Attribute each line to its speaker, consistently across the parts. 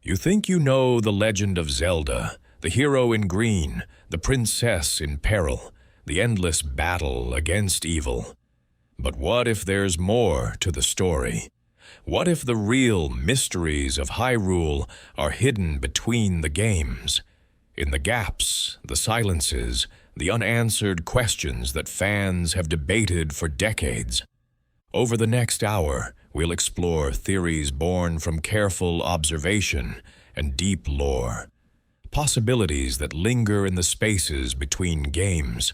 Speaker 1: You think you know the legend of Zelda, the hero in green, the princess in peril, the endless battle against evil. But what if there's more to the story? What if the real mysteries of Hyrule are hidden between the games? In the gaps, the silences, the unanswered questions that fans have debated for decades. Over the next hour, we'll explore theories born from careful observation and deep lore. Possibilities that linger in the spaces between games.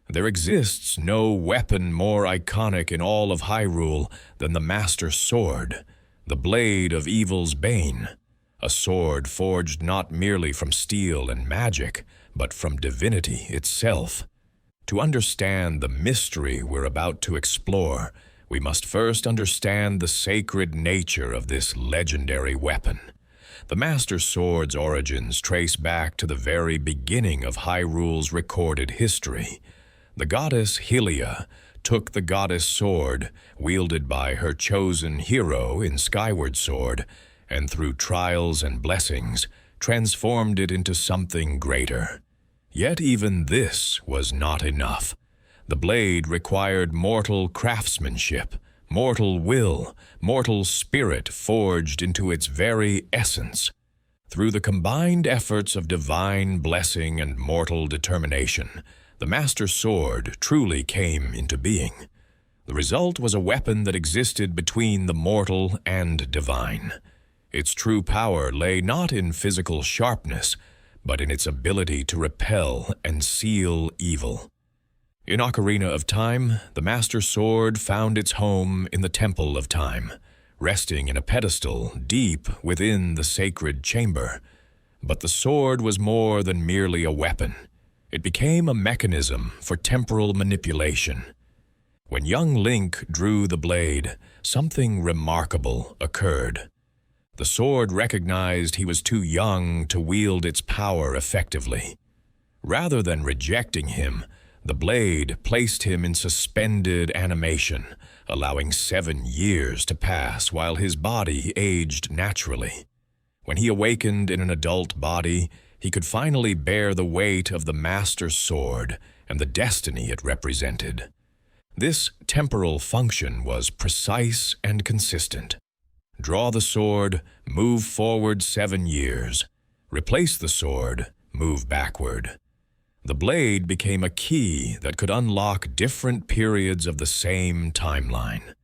Speaker 1: There exists no weapon more iconic in all of Hyrule than the Master Sword, the blade of evil's bane. A sword forged not merely from steel and magic, but from divinity itself. To understand the mystery we're about to explore, we must first understand the sacred nature of this legendary weapon. The Master Sword's origins trace back to the very beginning of Hyrule's recorded history. The goddess Hylia took the goddess sword, wielded by her chosen hero in Skyward Sword, and through trials and blessings, transformed it into something greater. Yet even this was not enough. The blade required mortal craftsmanship, mortal will, mortal spirit forged into its very essence. Through the combined efforts of divine blessing and mortal determination, the Master Sword truly came into being. The result was a weapon that existed between the mortal and divine. Its true power lay not in physical sharpness, but in its ability to repel and seal evil. In Ocarina of Time, the Master Sword found its home in the Temple of Time, resting in a pedestal deep within the sacred chamber. But the sword was more than merely a weapon. It became a mechanism for temporal manipulation. When young Link drew the blade, something remarkable occurred. The sword recognized he was too young to wield its power effectively. Rather than rejecting him, the blade placed him in suspended animation, allowing 7 years to pass while his body aged naturally. When he awakened in an adult body, he could finally bear the weight of the Master Sword and the destiny it represented. This temporal function was precise and consistent. Draw the sword, move forward 7 years. Replace the sword, move backward. The blade became a key that could unlock different periods of the same timeline.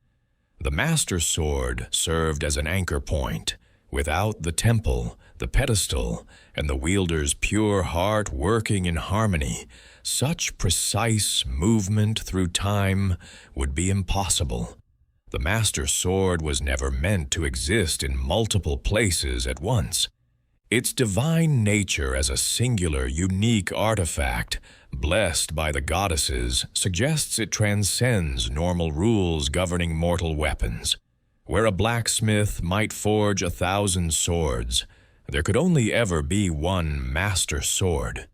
Speaker 1: The Master Sword served as an anchor point. Without the temple, the pedestal, and the wielder's pure heart working in harmony, such precise movement through time would be impossible. The Master Sword was never meant to exist in multiple places at once. Its divine nature as a singular, unique artifact, blessed by the goddesses, suggests it transcends normal rules governing mortal weapons. Where a blacksmith might forge 1,000 swords, there could only ever be one Master Sword.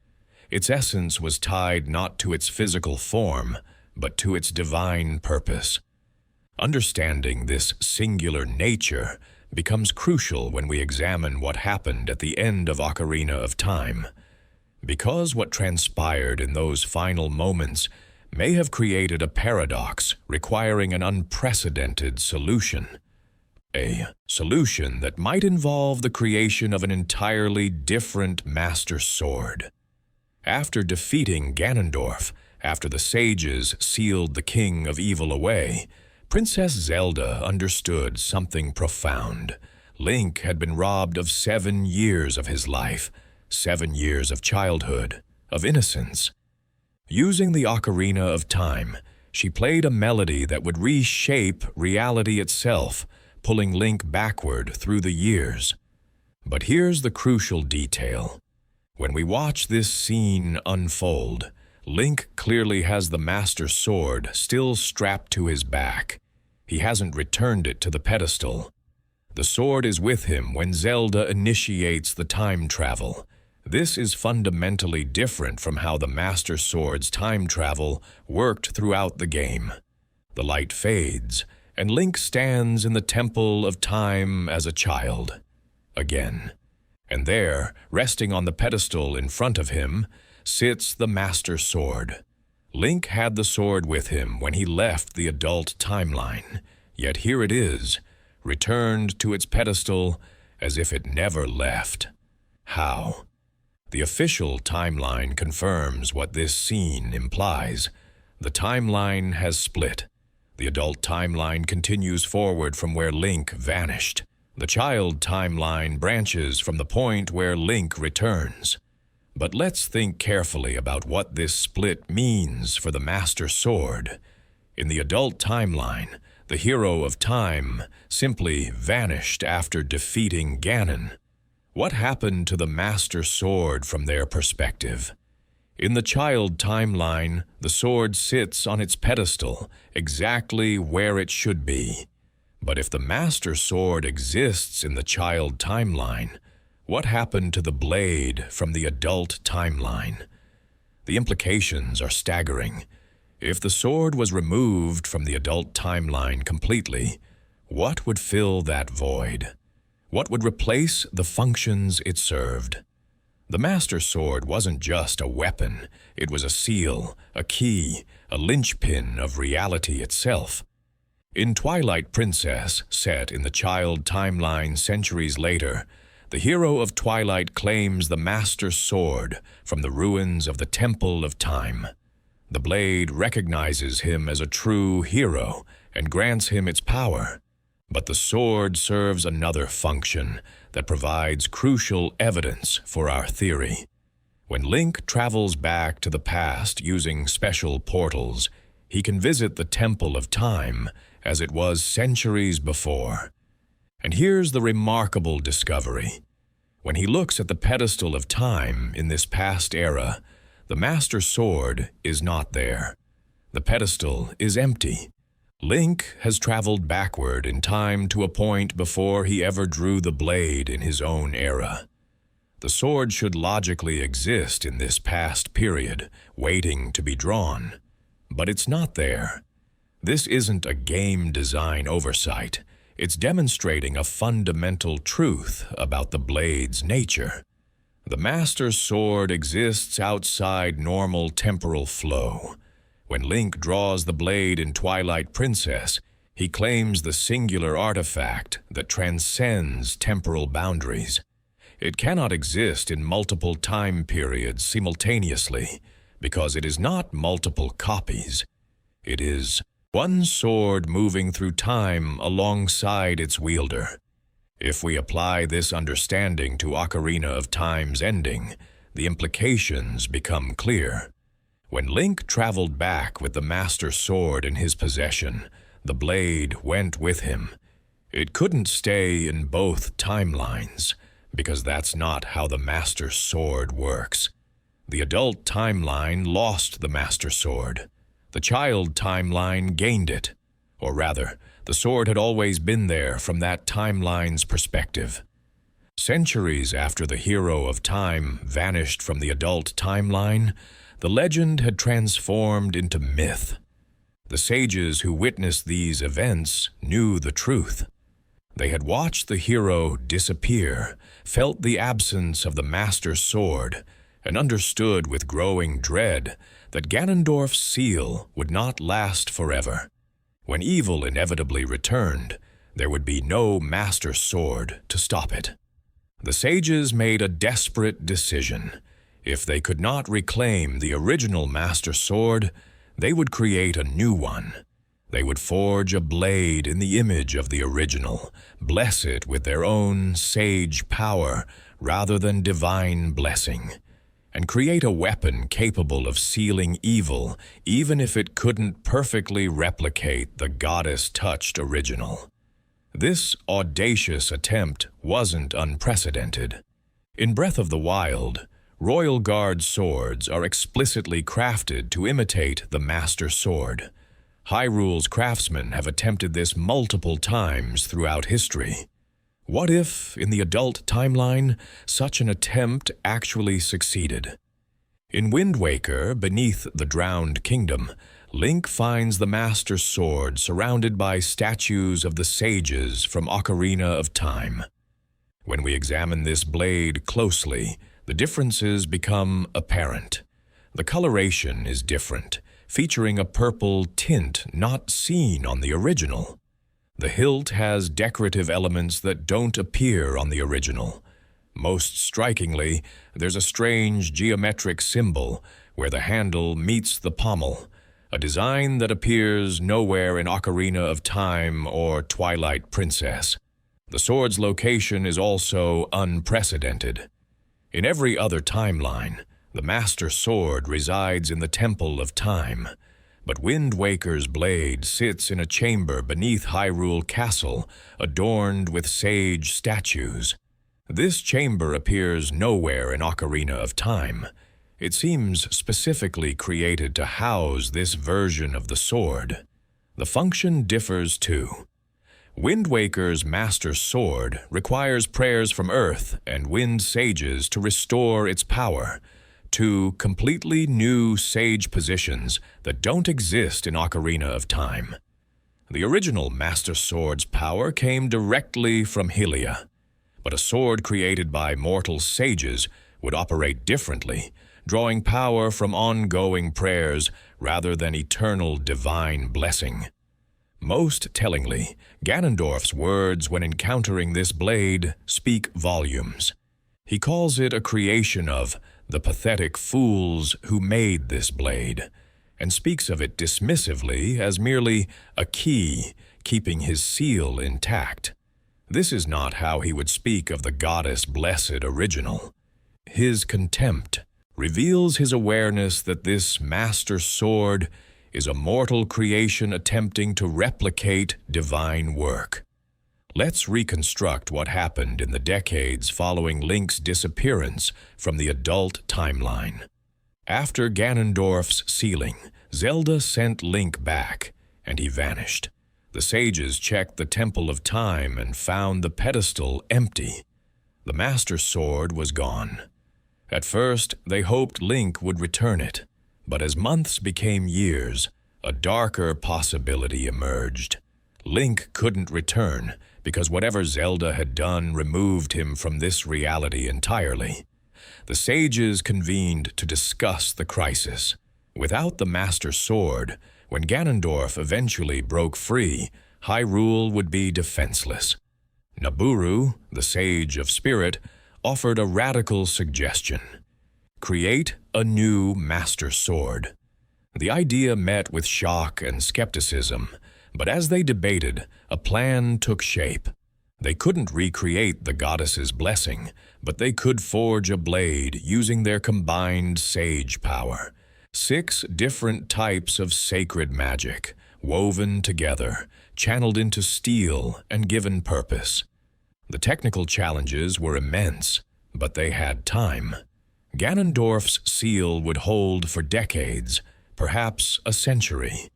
Speaker 1: Its essence was tied not to its physical form, but to its divine purpose. Understanding this singular nature becomes crucial when we examine what happened at the end of Ocarina of Time. Because what transpired in those final moments may have created a paradox requiring an unprecedented solution. A solution that might involve the creation of an entirely different Master Sword. After defeating Ganondorf, after the sages sealed the King of Evil away, Princess Zelda understood something profound. Link had been robbed of 7 years of his life, 7 years of childhood, of innocence. Using the Ocarina of Time, she played a melody that would reshape reality itself, pulling Link backward through the years. But here's the crucial detail. When we watch this scene unfold, Link clearly has the Master Sword still strapped to his back. He hasn't returned it to the pedestal. The sword is with him when Zelda initiates the time travel. This is fundamentally different from how the Master Sword's time travel worked throughout the game. The light fades, and Link stands in the Temple of Time as a child. Again, And there, resting on the pedestal in front of him, sits the Master Sword. Link had the sword with him when he left the adult timeline, yet here it is, returned to its pedestal as if it never left. How? The official timeline confirms what this scene implies. The timeline has split. The adult timeline continues forward from where Link vanished. The child timeline branches from the point where Link returns. But let's think carefully about what this split means for the Master Sword. In the adult timeline, the hero of time simply vanished after defeating Ganon. What happened to the Master Sword from their perspective? In the child timeline, the sword sits on its pedestal, exactly where it should be. But if the Master Sword exists in the child timeline, what happened to the blade from the adult timeline? The implications are staggering. If the sword was removed from the adult timeline completely, what would fill that void? What would replace the functions it served? The Master Sword wasn't just a weapon. It was a seal, a key, a linchpin of reality itself. In Twilight Princess, set in the child timeline centuries later, the hero of Twilight claims the Master Sword from the ruins of the Temple of Time. The blade recognizes him as a true hero and grants him its power. But the sword serves another function that provides crucial evidence for our theory. When Link travels back to the past using special portals, he can visit the Temple of Time as it was centuries before. And here's the remarkable discovery. When he looks at the pedestal of time in this past era, the Master Sword is not there. The pedestal is empty. Link has traveled backward in time to a point before he ever drew the blade in his own era. The sword should logically exist in this past period, waiting to be drawn. But it's not there. This isn't a game design oversight. It's demonstrating a fundamental truth about the blade's nature. The Master Sword exists outside normal temporal flow. When Link draws the blade in Twilight Princess, he claims the singular artifact that transcends temporal boundaries. It cannot exist in multiple time periods simultaneously, because it is not multiple copies. It is one sword moving through time alongside its wielder. If we apply this understanding to Ocarina of Time's ending, the implications become clear. When Link traveled back with the Master Sword in his possession, the blade went with him. It couldn't stay in both timelines, because that's not how the Master Sword works. The adult timeline lost the Master Sword. The child timeline gained it. Or rather, the sword had always been there from that timeline's perspective. Centuries after the hero of time vanished from the adult timeline, the legend had transformed into myth. The sages who witnessed these events knew the truth. They had watched the hero disappear, felt the absence of the Master Sword, and understood with growing dread that Ganondorf's seal would not last forever. When evil inevitably returned, there would be no Master Sword to stop it. The sages made a desperate decision. If they could not reclaim the original Master Sword, they would create a new one. They would forge a blade in the image of the original, bless it with their own sage power rather than divine blessing, and create a weapon capable of sealing evil even if it couldn't perfectly replicate the goddess-touched original. This audacious attempt wasn't unprecedented. In Breath of the Wild, Royal Guard swords are explicitly crafted to imitate the Master Sword. Hyrule's craftsmen have attempted this multiple times throughout history. What if, in the adult timeline, such an attempt actually succeeded? In Wind Waker, beneath the Drowned Kingdom, Link finds the Master Sword surrounded by statues of the sages from Ocarina of Time. When we examine this blade closely, the differences become apparent. The coloration is different, featuring a purple tint not seen on the original. The hilt has decorative elements that don't appear on the original. Most strikingly, there's a strange geometric symbol where the handle meets the pommel, a design that appears nowhere in Ocarina of Time or Twilight Princess. The sword's location is also unprecedented. In every other timeline, the Master Sword resides in the Temple of Time, but Wind Waker's blade sits in a chamber beneath Hyrule Castle, adorned with sage statues. This chamber appears nowhere in Ocarina of Time. It seems specifically created to house this version of the sword. The function differs too. Wind Waker's Master Sword requires prayers from Earth and Wind Sages to restore its power, two completely new sage positions that don't exist in Ocarina of Time. The original Master Sword's power came directly from Hylia, but a sword created by mortal sages would operate differently, drawing power from ongoing prayers rather than eternal divine blessing. Most tellingly, Ganondorf's words when encountering this blade speak volumes. He calls it a creation of the pathetic fools who made this blade, and speaks of it dismissively as merely a key keeping his seal intact. This is not how he would speak of the goddess-blessed original. His contempt reveals his awareness that this Master Sword is a mortal creation attempting to replicate divine work. Let's reconstruct what happened in the decades following Link's disappearance from the adult timeline. After Ganondorf's sealing, Zelda sent Link back, and he vanished. The sages checked the Temple of Time and found the pedestal empty. The Master Sword was gone. At first, they hoped Link would return it, but as months became years, a darker possibility emerged. Link couldn't return because whatever Zelda had done removed him from this reality entirely. The sages convened to discuss the crisis. Without the Master Sword, when Ganondorf eventually broke free, Hyrule would be defenseless. Nabooru, the Sage of Spirit, offered a radical suggestion: create a new Master Sword. The idea met with shock and skepticism, but as they debated, a plan took shape. They couldn't recreate the goddess's blessing, but they could forge a blade using their combined sage power. 6 different types of sacred magic, woven together, channeled into steel and given purpose. The technical challenges were immense, but they had time. Ganondorf's seal would hold for decades, perhaps a century.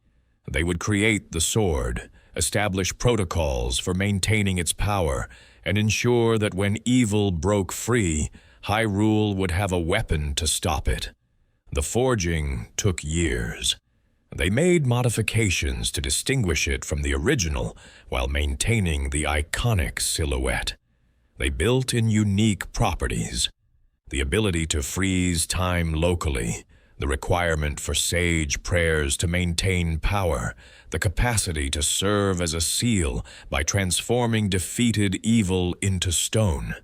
Speaker 1: They would create the sword, establish protocols for maintaining its power, and ensure that when evil broke free, Hyrule would have a weapon to stop it. The forging took years. They made modifications to distinguish it from the original while maintaining the iconic silhouette. They built in unique properties: the ability to freeze time locally, the requirement for sage prayers to maintain power, the capacity to serve as a seal by transforming defeated evil into stone.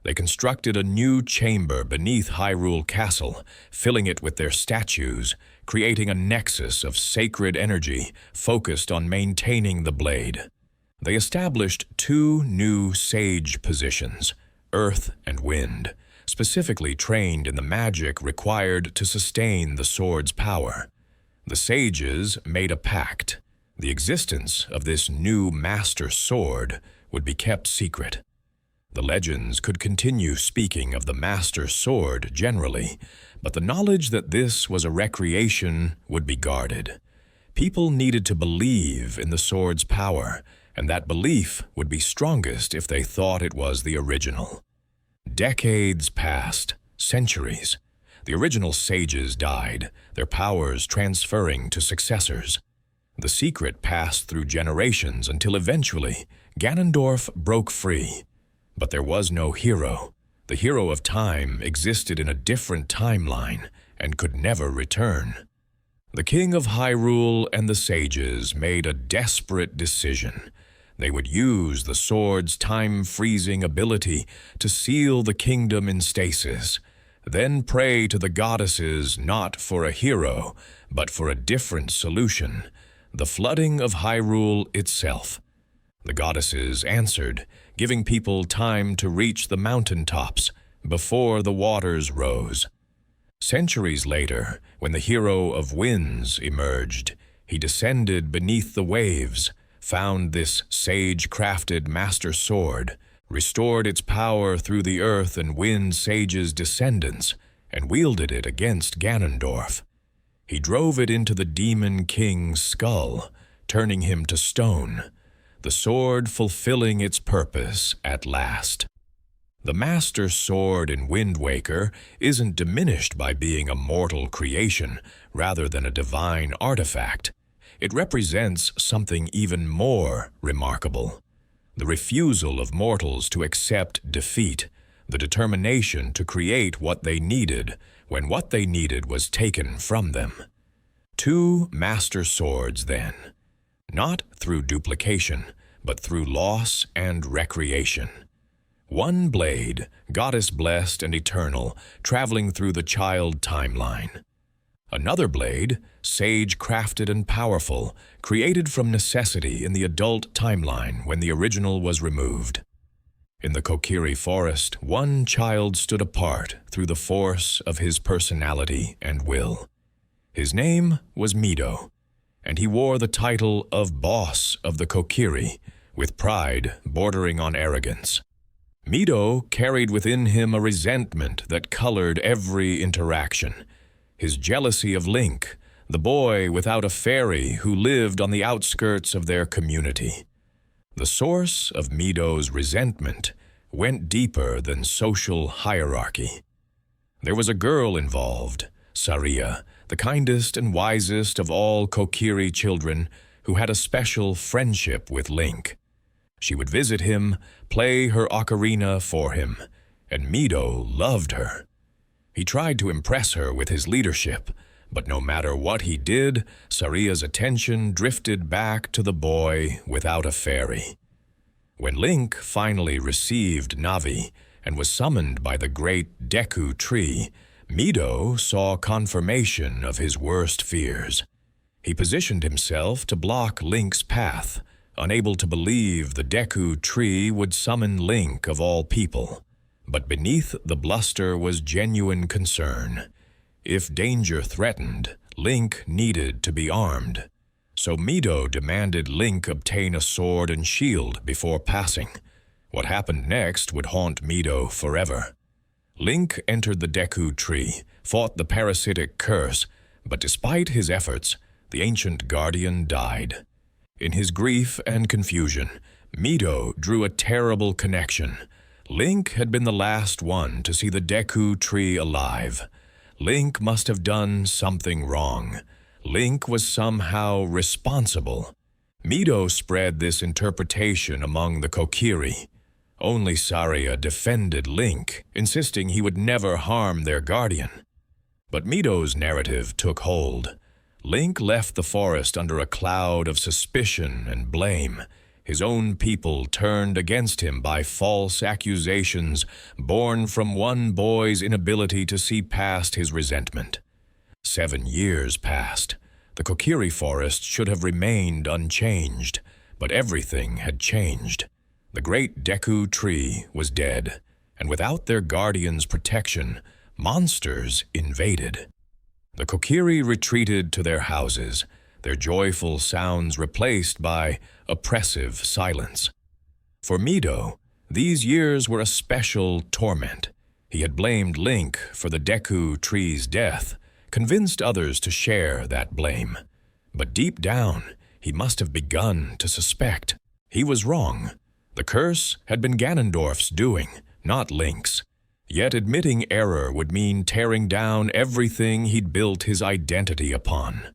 Speaker 1: They constructed a new chamber beneath Hyrule Castle, filling it with their statues, creating a nexus of sacred energy focused on maintaining the blade. They established 2 new sage positions, Earth and Wind, specifically trained in the magic required to sustain the sword's power. The sages made a pact. The existence of this new Master Sword would be kept secret. The legends could continue speaking of the Master Sword generally, but the knowledge that this was a recreation would be guarded. People needed to believe in the sword's power, and that belief would be strongest if they thought it was the original. Decades passed, centuries. The original sages died, their powers transferring to successors. The secret passed through generations until eventually Ganondorf broke free. But there was no hero. The hero of time existed in a different timeline and could never return. The king of Hyrule and the sages made a desperate decision. They would use the sword's time-freezing ability to seal the kingdom in stasis, then pray to the goddesses not for a hero, but for a different solution, the flooding of Hyrule itself. The goddesses answered, giving people time to reach the mountaintops before the waters rose. Centuries later, when the hero of winds emerged, he descended beneath the waves, found this sage-crafted master sword, restored its power through the earth and wind sage's descendants, and wielded it against Ganondorf. He drove it into the demon king's skull, turning him to stone, the sword fulfilling its purpose at last. The Master Sword in Wind Waker isn't diminished by being a mortal creation rather than a divine artifact. It represents something even more remarkable: the refusal of mortals to accept defeat, the determination to create what they needed when what they needed was taken from them. Two Master Swords, then, not through duplication, but through loss and recreation. One blade, goddess-blessed and eternal, traveling through the child timeline. Another blade, sage-crafted and powerful, created from necessity in the adult timeline when the original was removed. In the Kokiri Forest, one child stood apart through the force of his personality and will. His name was Mido, and he wore the title of Boss of the Kokiri, with pride bordering on arrogance. Mido carried within him a resentment that colored every interaction. His jealousy of Link, the boy without a fairy who lived on the outskirts of their community. The source of Mido's resentment went deeper than social hierarchy. There was a girl involved, Saria, the kindest and wisest of all Kokiri children, who had a special friendship with Link. She would visit him, play her ocarina for him, and Mido loved her. He tried to impress her with his leadership, but no matter what he did, Saria's attention drifted back to the boy without a fairy. When Link finally received Navi and was summoned by the great Deku tree, Mido saw confirmation of his worst fears. He positioned himself to block Link's path, unable to believe the Deku tree would summon Link of all people. But beneath the bluster was genuine concern. If danger threatened, Link needed to be armed. So Mido demanded Link obtain a sword and shield before passing. What happened next would haunt Mido forever. Link entered the Deku tree, fought the parasitic curse, but despite his efforts, the ancient guardian died. In his grief and confusion, Mido drew a terrible connection. Link had been the last one to see the Deku tree alive. Link must have done something wrong. Link was somehow responsible. Mido spread this interpretation among the Kokiri. Only Saria defended Link, insisting he would never harm their guardian. But Mido's narrative took hold. Link left the forest under a cloud of suspicion and blame. His own people turned against him by false accusations born from one boy's inability to see past his resentment. 7 years passed. The Kokiri forest should have remained unchanged, but everything had changed. The great Deku tree was dead, and without their guardian's protection, monsters invaded. The Kokiri retreated to their houses, their joyful sounds replaced by oppressive silence. For Mido, these years were a special torment. He had blamed Link for the Deku tree's death, convinced others to share that blame. But deep down, he must have begun to suspect. He was wrong. The curse had been Ganondorf's doing, not Link's. Yet admitting error would mean tearing down everything he'd built his identity upon.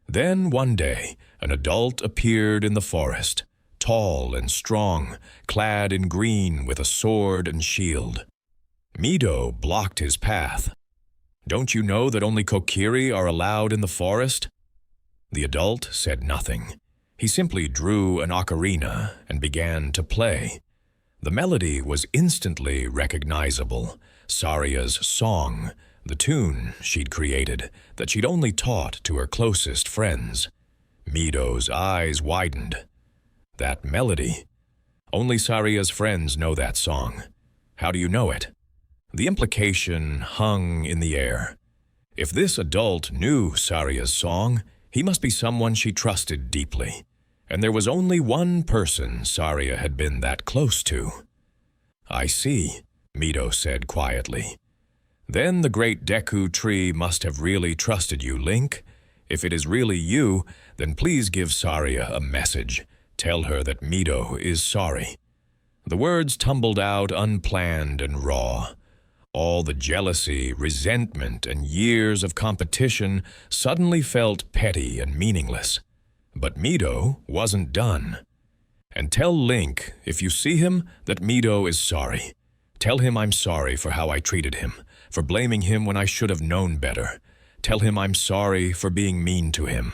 Speaker 1: Then one day, an adult appeared in the forest, tall and strong, clad in green with a sword and shield. Mido blocked his path. "Don't you know that only Kokiri are allowed in the forest?" The adult said nothing. He simply drew an ocarina and began to play. The melody was instantly recognizable, Saria's song, the tune she'd created that she'd only taught to her closest friends. Mido's eyes widened. That melody. Only Saria's friends know that song. How do you know it? The implication hung in the air. If this adult knew Saria's song, he must be someone she trusted deeply. And there was only one person Saria had been that close to. "I see," Mido said quietly. "Then the great Deku tree must have really trusted you, Link. If it is really you, then please give Saria a message. Tell her that Mido is sorry." The words tumbled out unplanned and raw. All the jealousy, resentment, and years of competition suddenly felt petty and meaningless. But Mido wasn't done. "And tell Link, if you see him, that Mido is sorry. Tell him I'm sorry for how I treated him, for blaming him when I should have known better. Tell him I'm sorry for being mean to him."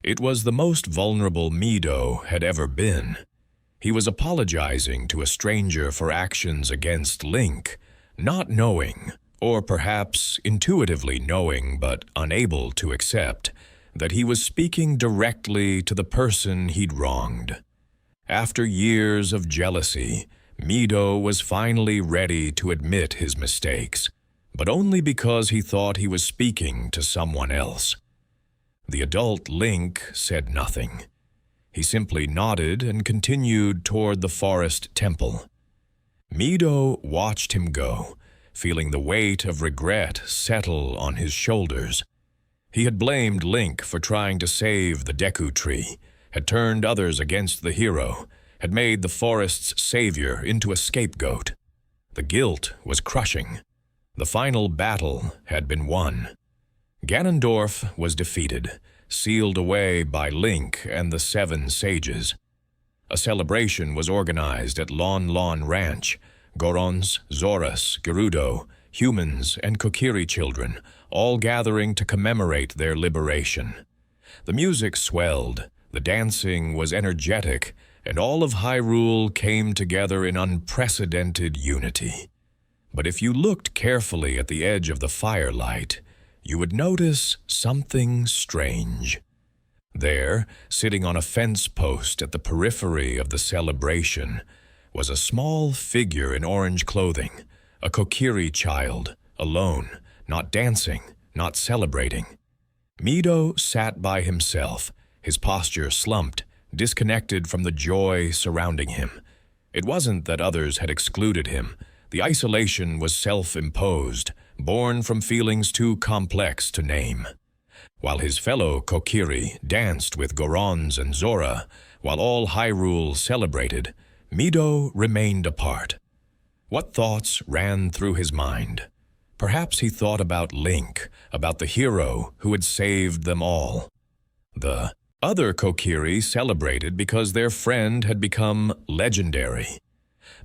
Speaker 1: It was the most vulnerable Mido had ever been. He was apologizing to a stranger for actions against Link, not knowing, or perhaps intuitively knowing but unable to accept, that he was speaking directly to the person he'd wronged. After years of jealousy, Mido was finally ready to admit his mistakes, but only because he thought he was speaking to someone else. The adult Link said nothing. He simply nodded and continued toward the forest temple. Mido watched him go, feeling the weight of regret settle on his shoulders. He had blamed Link for trying to save the Deku Tree, had turned others against the hero, had made the forest's savior into a scapegoat. The guilt was crushing. The final battle had been won. Ganondorf was defeated, sealed away by Link and the 7 sages. A celebration was organized at Lon Lon Ranch. Gorons, Zoras, Gerudo, humans, and Kokiri children, all gathering to commemorate their liberation. The music swelled, the dancing was energetic, and all of Hyrule came together in unprecedented unity. But if you looked carefully at the edge of the firelight, you would notice something strange. There, sitting on a fence post at the periphery of the celebration, was a small figure in orange clothing, a Kokiri child, alone, not dancing, not celebrating. Mido sat by himself, his posture slumped, disconnected from the joy surrounding him. It wasn't that others had excluded him. The isolation was self-imposed, born from feelings too complex to name. While his fellow Kokiri danced with Gorons and Zora, while all Hyrule celebrated, Mido remained apart. What thoughts ran through his mind? Perhaps he thought about Link, about the hero who had saved them all. The other Kokiri celebrated because their friend had become legendary.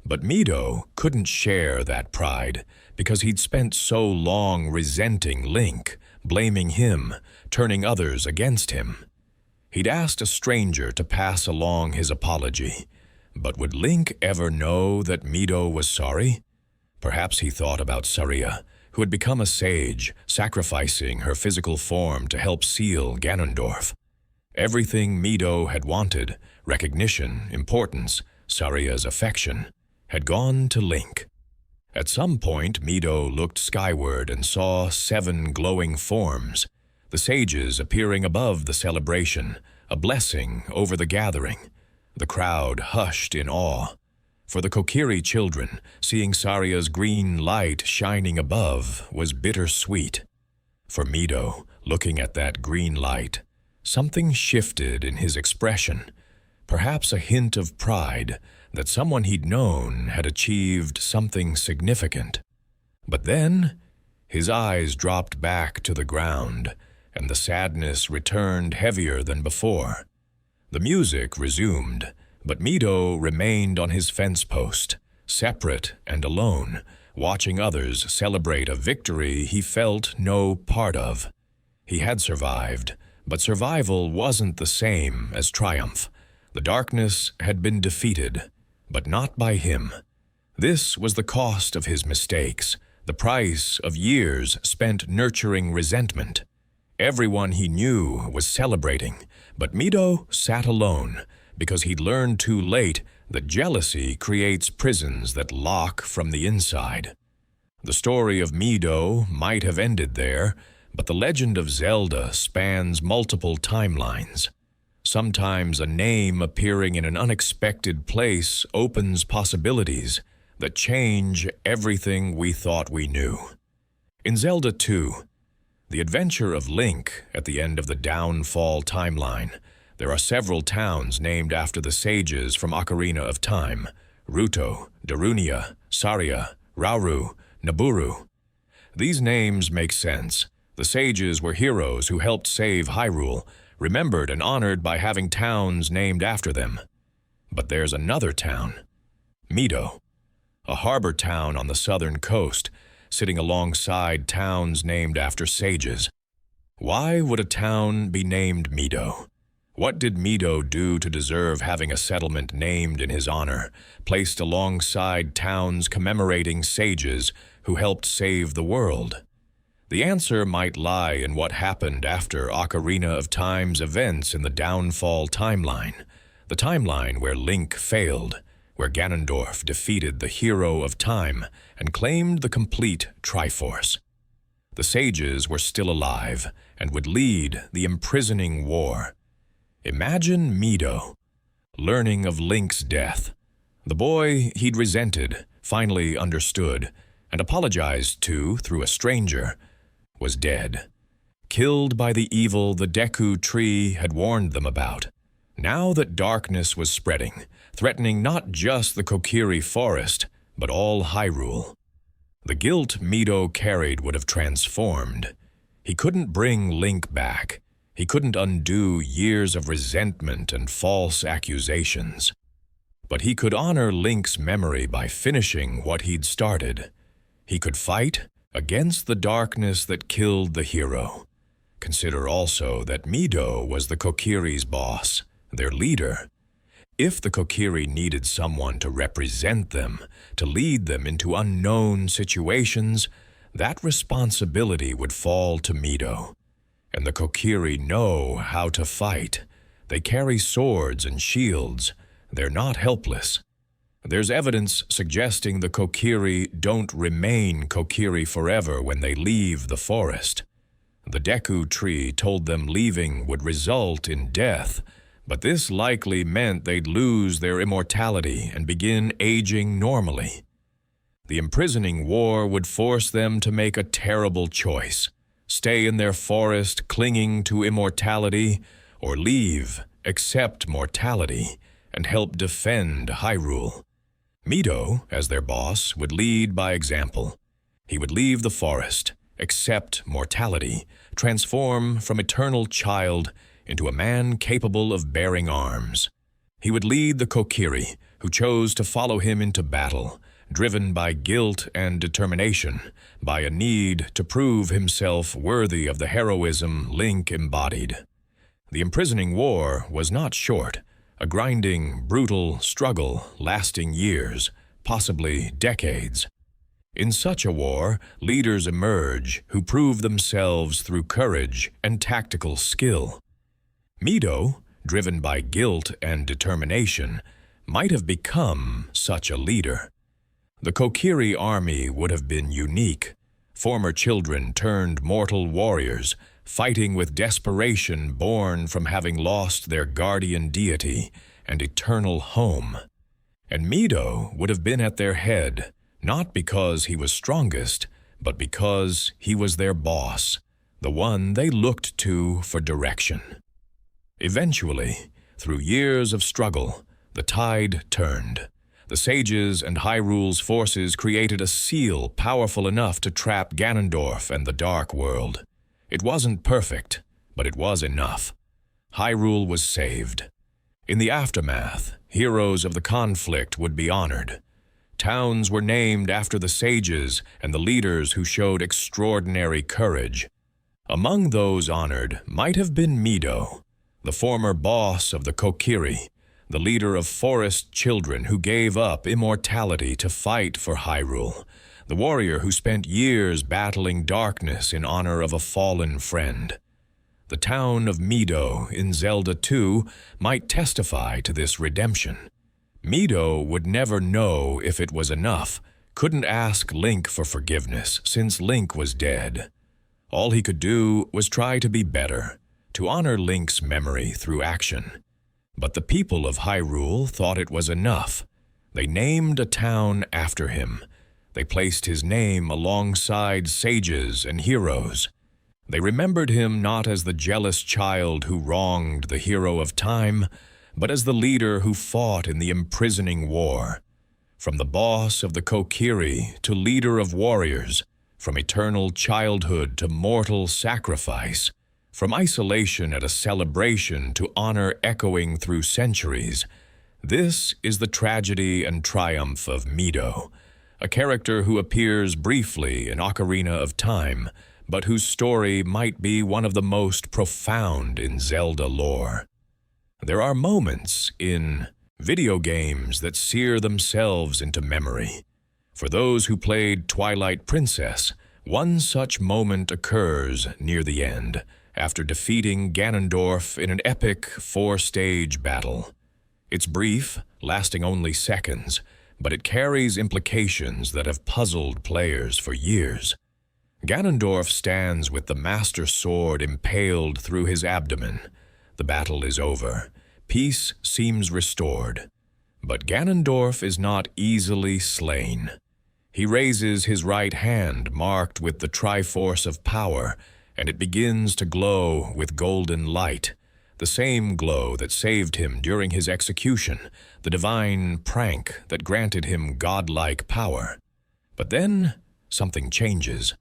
Speaker 1: But Mido couldn't share that pride because he'd spent so long resenting Link, blaming him, turning others against him. He'd asked a stranger to pass along his apology, but would Link ever know that Mido was sorry? Perhaps he thought about Saria, who had become a sage, sacrificing her physical form to help seal Ganondorf. Everything Mido had wanted, recognition, importance, Saria's affection, had gone to Link. At some point, Mido looked skyward and saw 7 glowing forms, the sages appearing above the celebration, a blessing over the gathering. The crowd hushed in awe. For the Kokiri children, seeing Saria's green light shining above was bittersweet. For Mido, looking at that green light, something shifted in his expression, perhaps a hint of pride that someone he'd known had achieved something significant. But then, his eyes dropped back to the ground, and the sadness returned heavier than before. The music resumed, But Mido remained on his fence post, separate and alone, watching others celebrate a victory he felt no part of. He had survived, but survival wasn't the same as triumph. The darkness had been defeated, but not by him. This was the cost of his mistakes, the price of years spent nurturing resentment. Everyone he knew was celebrating, but Mido sat alone because he'd learned too late that jealousy creates prisons that lock from the inside. The story of Mido might have ended there, but the legend of Zelda spans multiple timelines. Sometimes a name appearing in an unexpected place opens possibilities that change everything we thought we knew. In Zelda 2, the adventure of Link at the end of the Downfall timeline, there are several towns named after the sages from Ocarina of Time: Ruto, Darunia, Saria, Rauru, Naburu. These names make sense. The sages were heroes who helped save Hyrule, remembered and honored by having towns named after them. But there's another town, Mido, a harbor town on the southern coast, sitting alongside towns named after sages. Why would a town be named Mido? What did Mido do to deserve having a settlement named in his honor, placed alongside towns commemorating sages who helped save the world? The answer might lie in what happened after Ocarina of Time's events in the Downfall timeline, the timeline where Link failed, where Ganondorf defeated the hero of time and claimed the complete Triforce. The sages were still alive and would lead the imprisoning war. Imagine Mido, learning of Link's death. The boy he'd resented, finally understood, and apologized to through a stranger, was dead, killed by the evil the Deku Tree had warned them about. Now that darkness was spreading, threatening not just the Kokiri Forest, but all Hyrule. The guilt Mido carried would have transformed. He couldn't bring Link back. He couldn't undo years of resentment and false accusations. But he could honor Link's memory by finishing what he'd started. He could fight against the darkness that killed the hero. Consider also that Mido was the Kokiri's boss, their leader. If the Kokiri needed someone to represent them, to lead them into unknown situations, that responsibility would fall to Mido. And the Kokiri know how to fight. They carry swords and shields. They're not helpless. There's evidence suggesting the Kokiri don't remain Kokiri forever when they leave the forest. The Deku Tree told them leaving would result in death, but this likely meant they'd lose their immortality and begin aging normally. The imprisoning war would force them to make a terrible choice: stay in their forest clinging to immortality, or leave, accept mortality, and help defend Hyrule. Mido, as their boss, would lead by example. He would leave the forest, accept mortality, transform from eternal child into a man capable of bearing arms. He would lead the Kokiri, who chose to follow him into battle, driven by guilt and determination, by a need to prove himself worthy of the heroism Link embodied. The imprisoning war was not short, a grinding, brutal struggle lasting years, possibly decades. In such a war, leaders emerge who prove themselves through courage and tactical skill. Mido, driven by guilt and determination, might have become such a leader. The Kokiri army would have been unique. Former children turned mortal warriors, fighting with desperation born from having lost their guardian deity and eternal home. And Mido would have been at their head, not because he was strongest, but because he was their boss, the one they looked to for direction. Eventually, through years of struggle, the tide turned. The sages and Hyrule's forces created a seal powerful enough to trap Ganondorf and the Dark World. It wasn't perfect, but it was enough. Hyrule was saved. In the aftermath, heroes of the conflict would be honored. Towns were named after the sages and the leaders who showed extraordinary courage. Among those honored might have been Mido, the former boss of the Kokiri, the leader of forest children who gave up immortality to fight for Hyrule, the warrior who spent years battling darkness in honor of a fallen friend. The town of Mido in Zelda 2 might testify to this redemption. Mido would never know if it was enough, couldn't ask Link for forgiveness since Link was dead. All he could do was try to be better, to honor Link's memory through action. But the people of Hyrule thought it was enough. They named a town after him. They placed his name alongside sages and heroes. They remembered him not as the jealous child who wronged the hero of time, but as the leader who fought in the imprisoning war. From the boss of the Kokiri to leader of warriors, from eternal childhood to mortal sacrifice, from isolation at a celebration to honor echoing through centuries, this is the tragedy and triumph of Mido, a character who appears briefly in Ocarina of Time, but whose story might be one of the most profound in Zelda lore. There are moments in video games that sear themselves into memory. For those who played Twilight Princess, one such moment occurs near the end, after defeating Ganondorf in an epic 4-stage battle. It's brief, lasting only seconds, but it carries implications that have puzzled players for years. Ganondorf stands with the Master Sword impaled through his abdomen. The battle is over. Peace seems restored. But Ganondorf is not easily slain. He raises his right hand marked with the Triforce of Power, and it begins to glow with golden light, the same glow that saved him during his execution, the divine prank that granted him godlike power. But then something changes.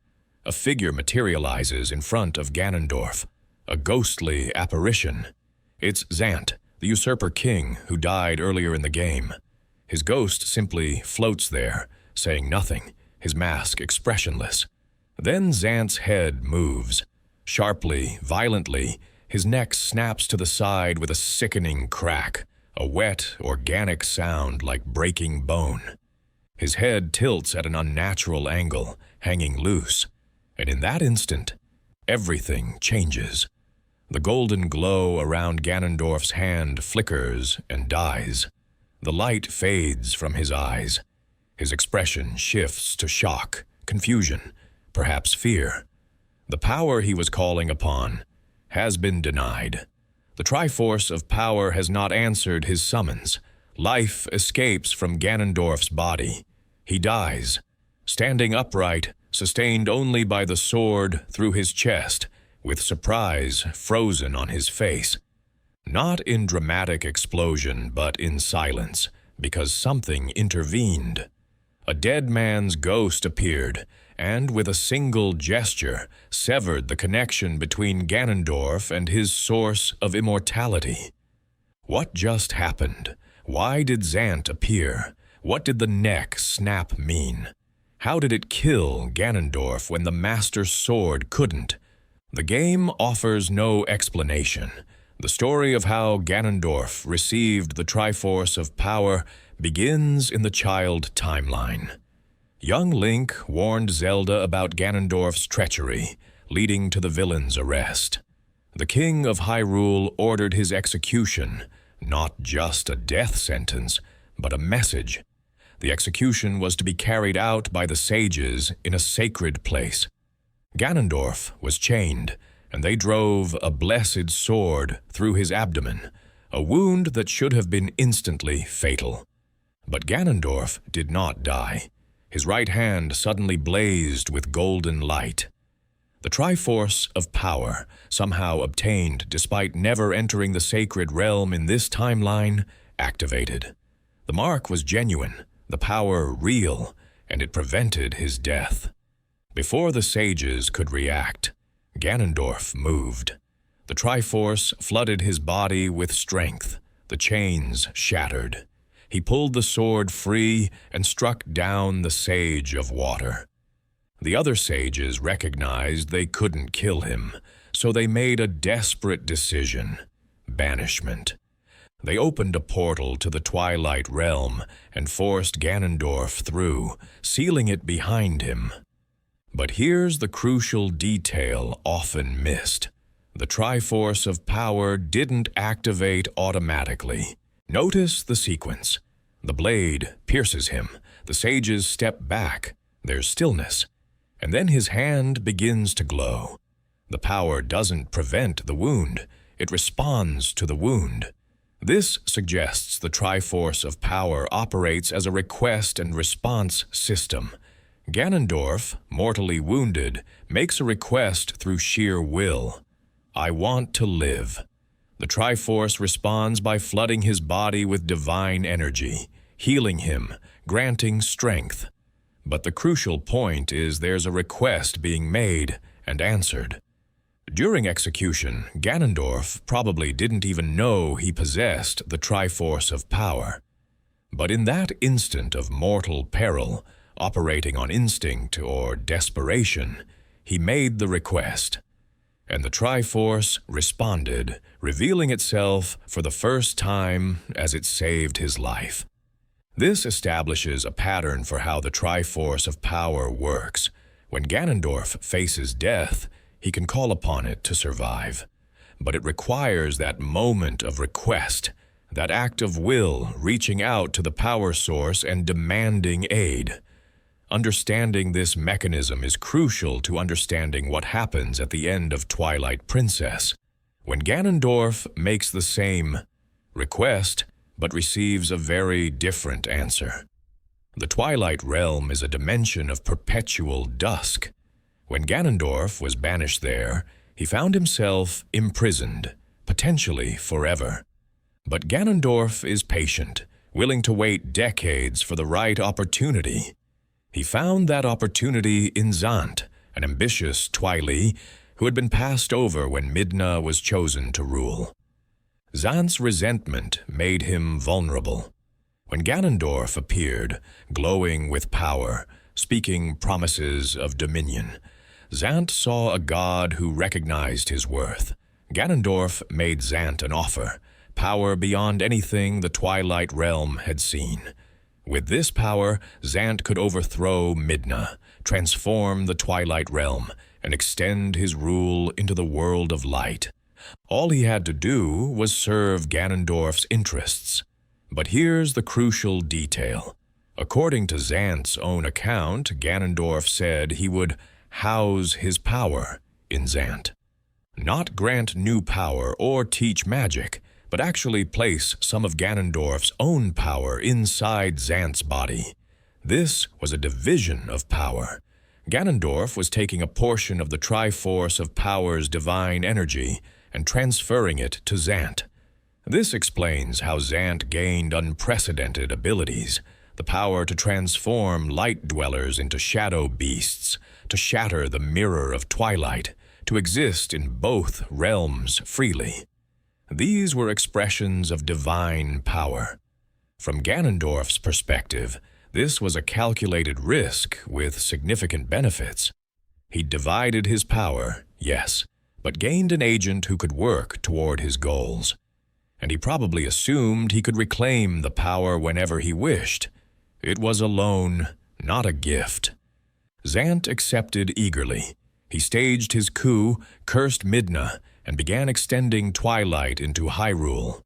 Speaker 1: A figure materializes in front of Ganondorf, a ghostly apparition. It's Zant, the usurper king who died earlier in the game. His ghost simply floats there, saying nothing, his mask expressionless. Then Zant's head moves. Sharply, violently, his neck snaps to the side with a sickening crack, a wet, organic sound like breaking bone. His head tilts at an unnatural angle, hanging loose. And in that instant, everything changes. The golden glow around Ganondorf's hand flickers and dies. The light fades from his eyes. His expression shifts to shock, confusion, perhaps fear. The power he was calling upon has been denied. The Triforce of Power has not answered his summons. Life escapes from Ganondorf's body. He dies, standing upright, sustained only by the sword through his chest, with surprise frozen on his face. Not in dramatic explosion, but in silence, because something intervened. A dead man's ghost appeared, and with a single gesture, severed the connection between Ganondorf and his source of immortality. What just happened? Why did Zant appear? What did the neck snap mean? How did it kill Ganondorf when the Master Sword couldn't? The game offers no explanation. The story of how Ganondorf received the Triforce of Power begins in the child timeline. Young Link warned Zelda about Ganondorf's treachery, leading to the villain's arrest. The King of Hyrule ordered his execution, not just a death sentence, but a message. The execution was to be carried out by the sages in a sacred place. Ganondorf was chained, and they drove a blessed sword through his abdomen, a wound that should have been instantly fatal. But Ganondorf did not die. His right hand suddenly blazed with golden light. The Triforce of Power, somehow obtained despite never entering the sacred realm in this timeline, activated. The mark was genuine, the power real, and it prevented his death. Before the sages could react, Ganondorf moved. The Triforce flooded his body with strength. The chains shattered. He pulled the sword free and struck down the Sage of Water. The other sages recognized they couldn't kill him, so they made a desperate decision: banishment. They opened a portal to the Twilight Realm and forced Ganondorf through, sealing it behind him. But here's the crucial detail often missed. The Triforce of Power didn't activate automatically. Notice the sequence. The blade pierces him. The sages step back. There's stillness. And then his hand begins to glow. The power doesn't prevent the wound. It responds to the wound. This suggests the Triforce of Power operates as a request and response system. Ganondorf, mortally wounded, makes a request through sheer will. I want to live. The Triforce responds by flooding his body with divine energy, healing him, granting strength. But the crucial point is there's a request being made and answered. During execution, Ganondorf probably didn't even know he possessed the Triforce of Power. But in that instant of mortal peril, operating on instinct or desperation, he made the request. And the Triforce responded, revealing itself for the first time as it saved his life. This establishes a pattern for how the Triforce of Power works. When Ganondorf faces death, he can call upon it to survive. But it requires that moment of request, that act of will reaching out to the power source and demanding aid. Understanding this mechanism is crucial to understanding what happens at the end of Twilight Princess. When Ganondorf makes the same request, but receives a very different answer. The Twilight Realm is a dimension of perpetual dusk. When Ganondorf was banished there, he found himself imprisoned, potentially forever. But Ganondorf is patient, willing to wait decades for the right opportunity. He found that opportunity in Zant, an ambitious Twili who had been passed over when Midna was chosen to rule. Zant's resentment made him vulnerable. When Ganondorf appeared, glowing with power, speaking promises of dominion, Zant saw a god who recognized his worth. Ganondorf made Zant an offer, power beyond anything the Twilight Realm had seen. With this power, Zant could overthrow Midna, transform the Twilight Realm, and extend his rule into the world of light. All he had to do was serve Ganondorf's interests. But here's the crucial detail. According to Zant's own account, Ganondorf said he would house his power in Zant. Not grant new power or teach magic, but actually place some of Ganondorf's own power inside Zant's body. This was a division of power. Ganondorf was taking a portion of the Triforce of Power's divine energy and transferring it to Zant. This explains how Zant gained unprecedented abilities, the power to transform light dwellers into shadow beasts, to shatter the mirror of twilight, to exist in both realms freely. These were expressions of divine power. From Ganondorf's perspective, this was a calculated risk with significant benefits. He divided his power, yes, but gained an agent who could work toward his goals. And he probably assumed he could reclaim the power whenever he wished. It was a loan, not a gift. Zant accepted eagerly. He staged his coup, cursed Midna, and began extending Twilight into Hyrule.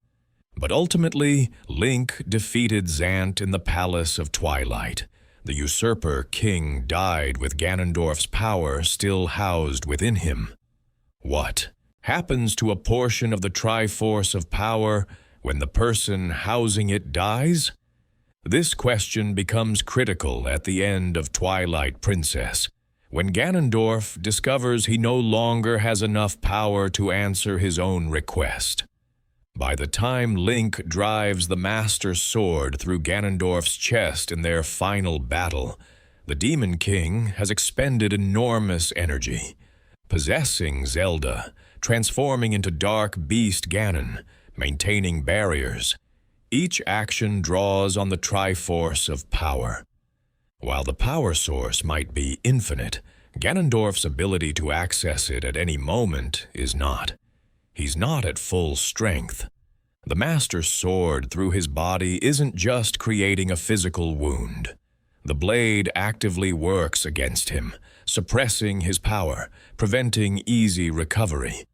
Speaker 1: But ultimately, Link defeated Zant in the Palace of Twilight. The usurper king died with Ganondorf's power still housed within him. What happens to a portion of the Triforce of Power when the person housing it dies? This question becomes critical at the end of Twilight Princess, when Ganondorf discovers he no longer has enough power to answer his own request. By the time Link drives the Master Sword through Ganondorf's chest in their final battle, the Demon King has expended enormous energy. Possessing Zelda, transforming into Dark Beast Ganon, maintaining barriers. Each action draws on the Triforce of power. While the power source might be infinite, Ganondorf's ability to access it at any moment is not. He's not at full strength. The Master's sword through his body isn't just creating a physical wound. The blade actively works against him, suppressing his power, preventing easy recovery.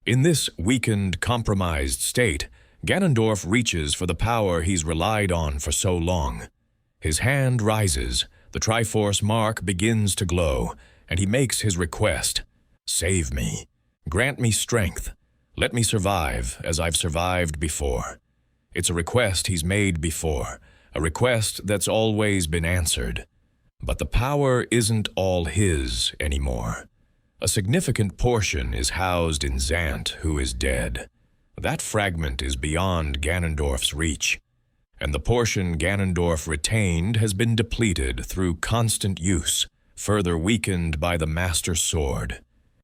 Speaker 1: In this weakened, compromised state, Ganondorf reaches for the power he's relied on for so long. His hand rises, the Triforce mark begins to glow, and he makes his request. Save me. Grant me strength. Let me survive as I've survived before. It's a request he's made before, a request that's always been answered. But the power isn't all his anymore. A significant portion is housed in Zant, who is dead. That fragment is beyond Ganondorf's reach, and the portion Ganondorf retained has been depleted through constant use, further weakened by the Master Sword.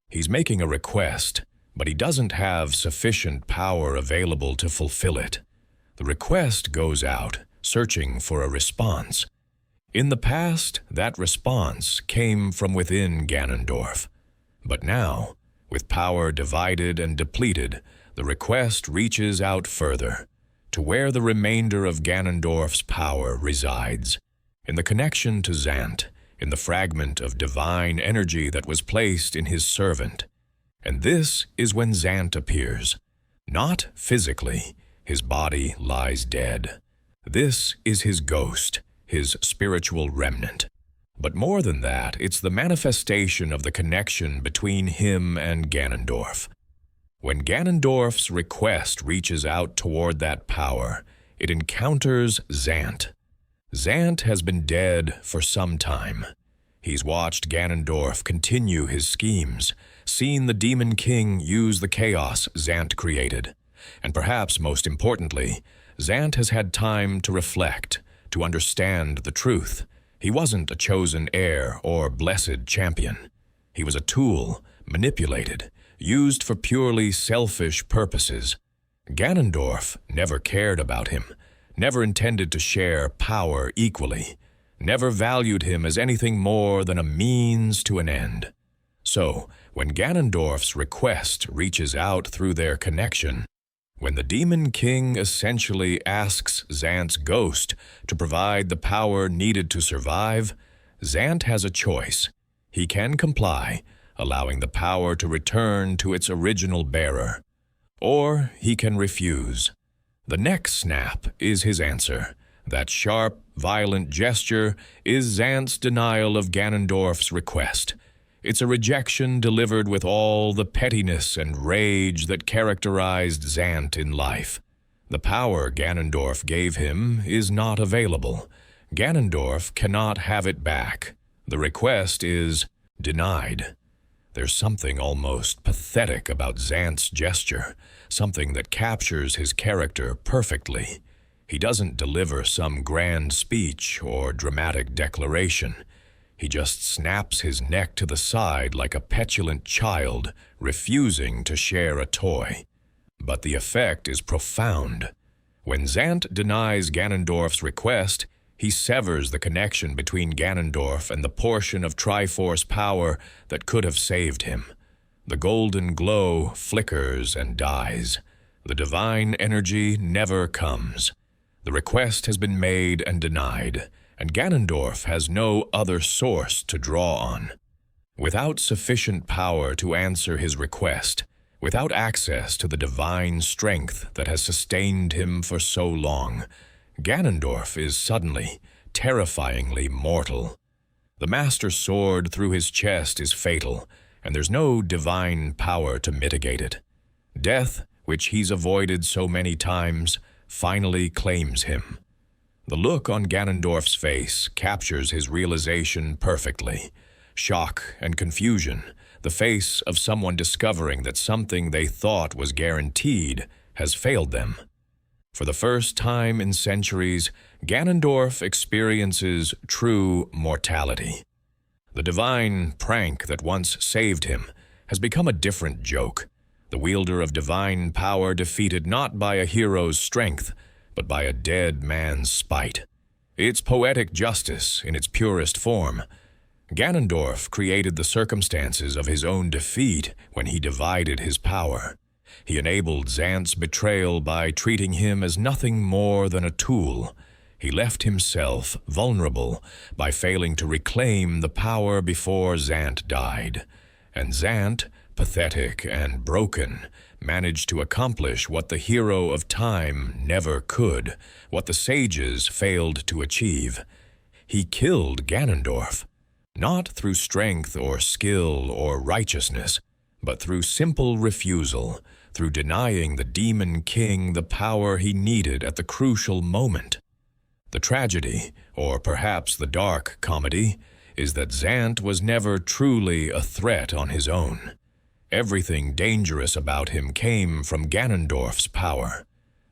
Speaker 1: He's making a request, but he doesn't have sufficient power available to fulfill it. The request goes out, searching for a response. In the past, that response came from within Ganondorf. But now, with power divided and depleted, the request reaches out further, to where the remainder of Ganondorf's power resides, in the connection to Zant, in the fragment of divine energy that was placed in his servant. And this is when Zant appears. Not physically, his body lies dead. This is his ghost, his spiritual remnant. But more than that, it's the manifestation of the connection between him and Ganondorf. When Ganondorf's request reaches out toward that power, it encounters Zant. Zant has been dead for some time. He's watched Ganondorf continue his schemes, seen the Demon King use the chaos Zant created, and perhaps most importantly, Zant has had time to reflect, to understand the truth. He wasn't a chosen heir or blessed champion. He was a tool, manipulated, used for purely selfish purposes. Ganondorf never cared about him, never intended to share power equally, never valued him as anything more than a means to an end. So, when Ganondorf's request reaches out through their connection, when the Demon King essentially asks Zant's ghost to provide the power needed to survive, Zant has a choice. He can comply, allowing the power to return to its original bearer. Or he can refuse. The neck snap is his answer. That sharp, violent gesture is Zant's denial of Ganondorf's request. It's a rejection delivered with all the pettiness and rage that characterized Zant in life. The power Ganondorf gave him is not available. Ganondorf cannot have it back. The request is denied. There's something almost pathetic about Zant's gesture, something that captures his character perfectly. He doesn't deliver some grand speech or dramatic declaration. He just snaps his neck to the side like a petulant child, refusing to share a toy. But the effect is profound. When Zant denies Ganondorf's request, he severs the connection between Ganondorf and the portion of Triforce power that could have saved him. The golden glow flickers and dies. The divine energy never comes. The request has been made and denied, and Ganondorf has no other source to draw on. Without sufficient power to answer his request, without access to the divine strength that has sustained him for so long, Ganondorf is suddenly, terrifyingly mortal. The Master Sword through his chest is fatal, and there's no divine power to mitigate it. Death, which he's avoided so many times, finally claims him. The look on Ganondorf's face captures his realization perfectly. Shock and confusion, the face of someone discovering that something they thought was guaranteed has failed them. For the first time in centuries, Ganondorf experiences true mortality. The divine prank that once saved him has become a different joke, the wielder of divine power defeated not by a hero's strength, but by a dead man's spite. It's poetic justice in its purest form. Ganondorf created the circumstances of his own defeat when he divided his power. He enabled Zant's betrayal by treating him as nothing more than a tool. He left himself vulnerable by failing to reclaim the power before Zant died. And Zant, pathetic and broken, managed to accomplish what the hero of time never could, what the sages failed to achieve. He killed Ganondorf, not through strength or skill or righteousness, but through simple refusal, through denying the Demon King the power he needed at the crucial moment. The tragedy, or perhaps the dark comedy, is that Zant was never truly a threat on his own. Everything dangerous about him came from Ganondorf's power.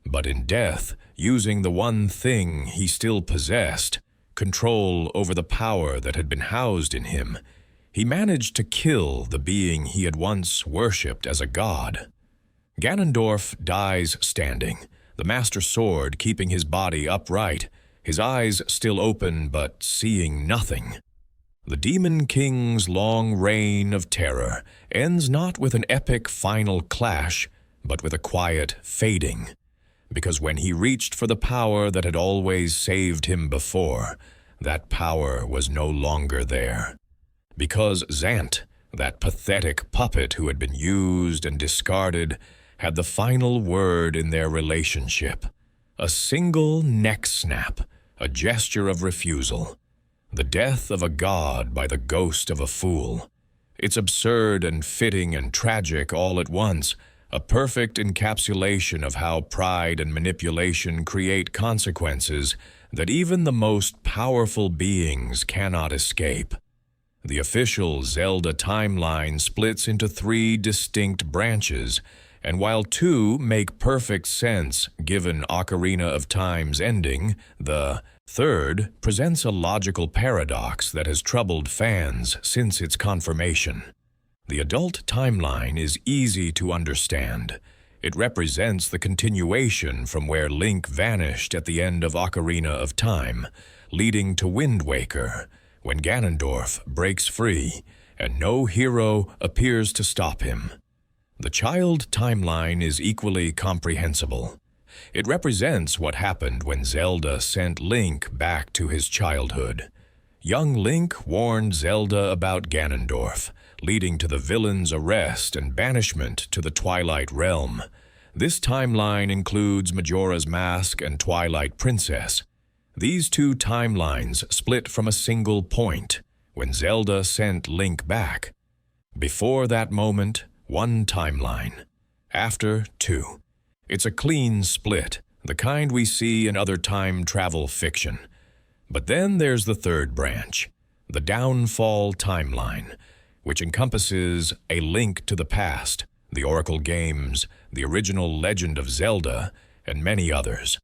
Speaker 1: But in death, using the one thing he still possessed, control over the power that had been housed in him, he managed to kill the being he had once worshipped as a god. Ganondorf dies standing, the Master Sword keeping his body upright, his eyes still open but seeing nothing. The Demon King's long reign of terror ends not with an epic final clash, but with a quiet fading. Because when he reached for the power that had always saved him before, that power was no longer there. Because Zant, that pathetic puppet who had been used and discarded, had the final word in their relationship. A single neck snap, a gesture of refusal. The death of a god by the ghost of a fool. It's absurd and fitting and tragic all at once, a perfect encapsulation of how pride and manipulation create consequences that even the most powerful beings cannot escape. The official Zelda timeline splits into 3 distinct branches, and while 2 make perfect sense given Ocarina of Time's ending, the third presents a logical paradox that has troubled fans since its confirmation. The adult timeline is easy to understand. It represents the continuation from where Link vanished at the end of Ocarina of Time, leading to Wind Waker, when Ganondorf breaks free and no hero appears to stop him. The child timeline is equally comprehensible. It represents what happened when Zelda sent Link back to his childhood. Young Link warned Zelda about Ganondorf, leading to the villain's arrest and banishment to the Twilight Realm. This timeline includes Majora's Mask and Twilight Princess. These 2 timelines split from a single point, when Zelda sent Link back. Before that moment, 1 timeline. After, 2. It's a clean split, the kind we see in other time travel fiction. But then there's the third branch, the Downfall timeline, which encompasses A Link to the Past, the Oracle games, the original Legend of Zelda, and many others.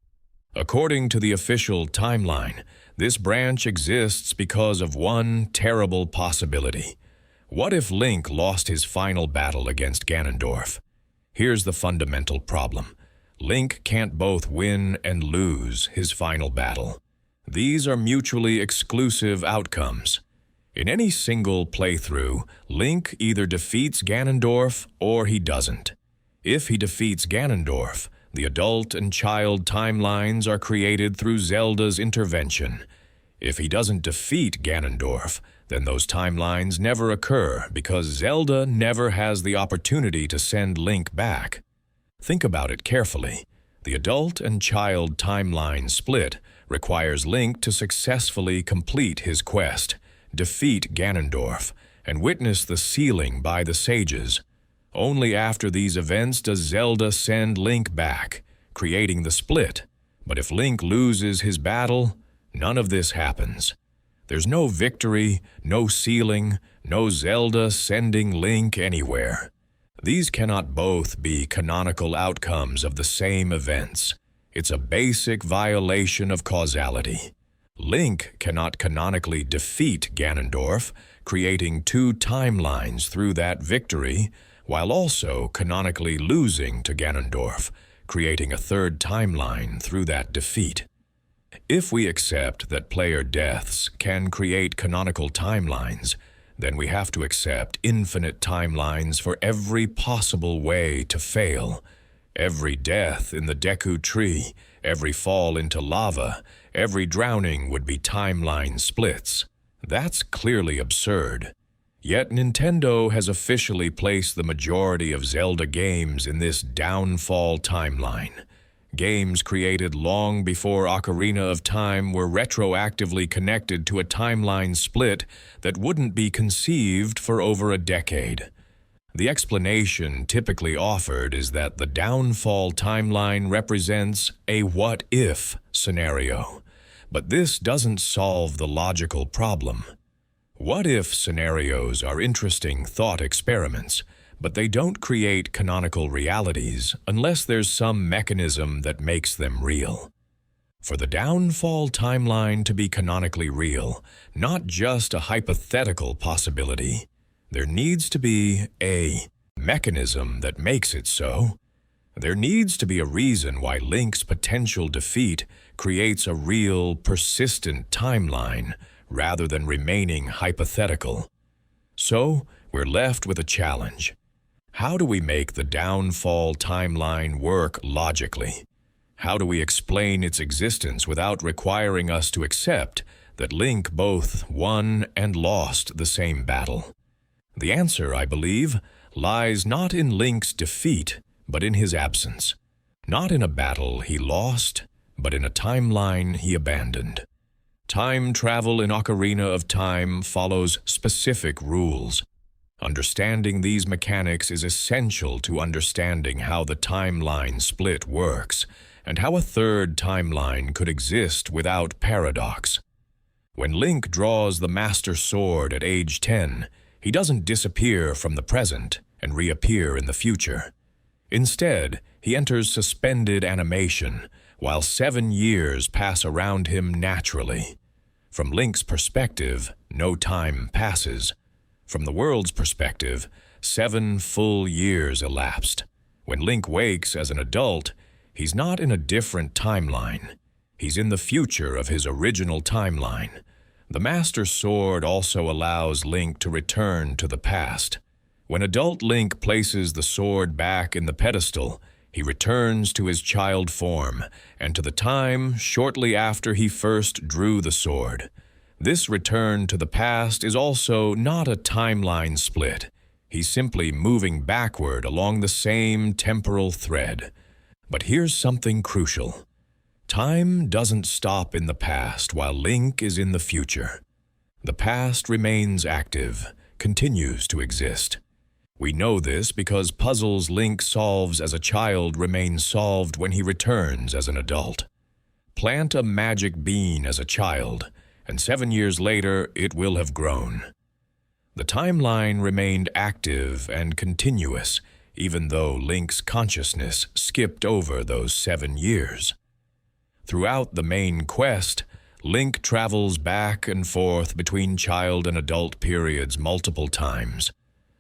Speaker 1: According to the official timeline, this branch exists because of one terrible possibility. What if Link lost his final battle against Ganondorf? Here's the fundamental problem. Link can't both win and lose his final battle. These are mutually exclusive outcomes. In any single playthrough, Link either defeats Ganondorf or he doesn't. If he defeats Ganondorf, the adult and child timelines are created through Zelda's intervention. If he doesn't defeat Ganondorf, then those timelines never occur because Zelda never has the opportunity to send Link back. Think about it carefully. The adult and child timeline split requires Link to successfully complete his quest, defeat Ganondorf, and witness the sealing by the sages. Only after these events does Zelda send Link back, creating the split. But if Link loses his battle, none of this happens. There's no victory, no sealing, no Zelda sending Link anywhere. These cannot both be canonical outcomes of the same events. It's a basic violation of causality. Link cannot canonically defeat Ganondorf, creating 2 timelines through that victory, while also canonically losing to Ganondorf, creating a third timeline through that defeat. If we accept that player deaths can create canonical timelines, then we have to accept infinite timelines for every possible way to fail. Every death in the Deku Tree, every fall into lava, every drowning would be timeline splits. That's clearly absurd. Yet Nintendo has officially placed the majority of Zelda games in this downfall timeline. Games created long before Ocarina of Time were retroactively connected to a timeline split that wouldn't be conceived for over a decade. The explanation typically offered is that the downfall timeline represents a what-if scenario. But this doesn't solve the logical problem. What-if scenarios are interesting thought experiments, but they don't create canonical realities unless there's some mechanism that makes them real. For the downfall timeline to be canonically real, not just a hypothetical possibility, there needs to be a mechanism that makes it so. There needs to be a reason why Link's potential defeat creates a real, persistent timeline rather than remaining hypothetical. So, we're left with a challenge. How do we make the downfall timeline work logically? How do we explain its existence without requiring us to accept that Link both won and lost the same battle? The answer, I believe, lies not in Link's defeat, but in his absence. Not in a battle he lost, but in a timeline he abandoned. Time travel in Ocarina of Time follows specific rules. Understanding these mechanics is essential to understanding how the timeline split works, and how a third timeline could exist without paradox. When Link draws the Master Sword at age 10, he doesn't disappear from the present and reappear in the future. Instead, he enters suspended animation, while 7 years pass around him naturally. From Link's perspective, no time passes. From the world's perspective, 7 full years elapsed. When Link wakes as an adult, he's not in a different timeline. He's in the future of his original timeline. The Master Sword also allows Link to return to the past. When adult Link places the sword back in the pedestal, he returns to his child form and to the time shortly after he first drew the sword. This return to the past is also not a timeline split. He's simply moving backward along the same temporal thread. But here's something crucial. Time doesn't stop in the past while Link is in the future. The past remains active, continues to exist. We know this because puzzles Link solves as a child remain solved when he returns as an adult. Plant a magic bean as a child, and 7 years later it will have grown. The timeline remained active and continuous, even though Link's consciousness skipped over those 7 years. Throughout the main quest, Link travels back and forth between child and adult periods multiple times.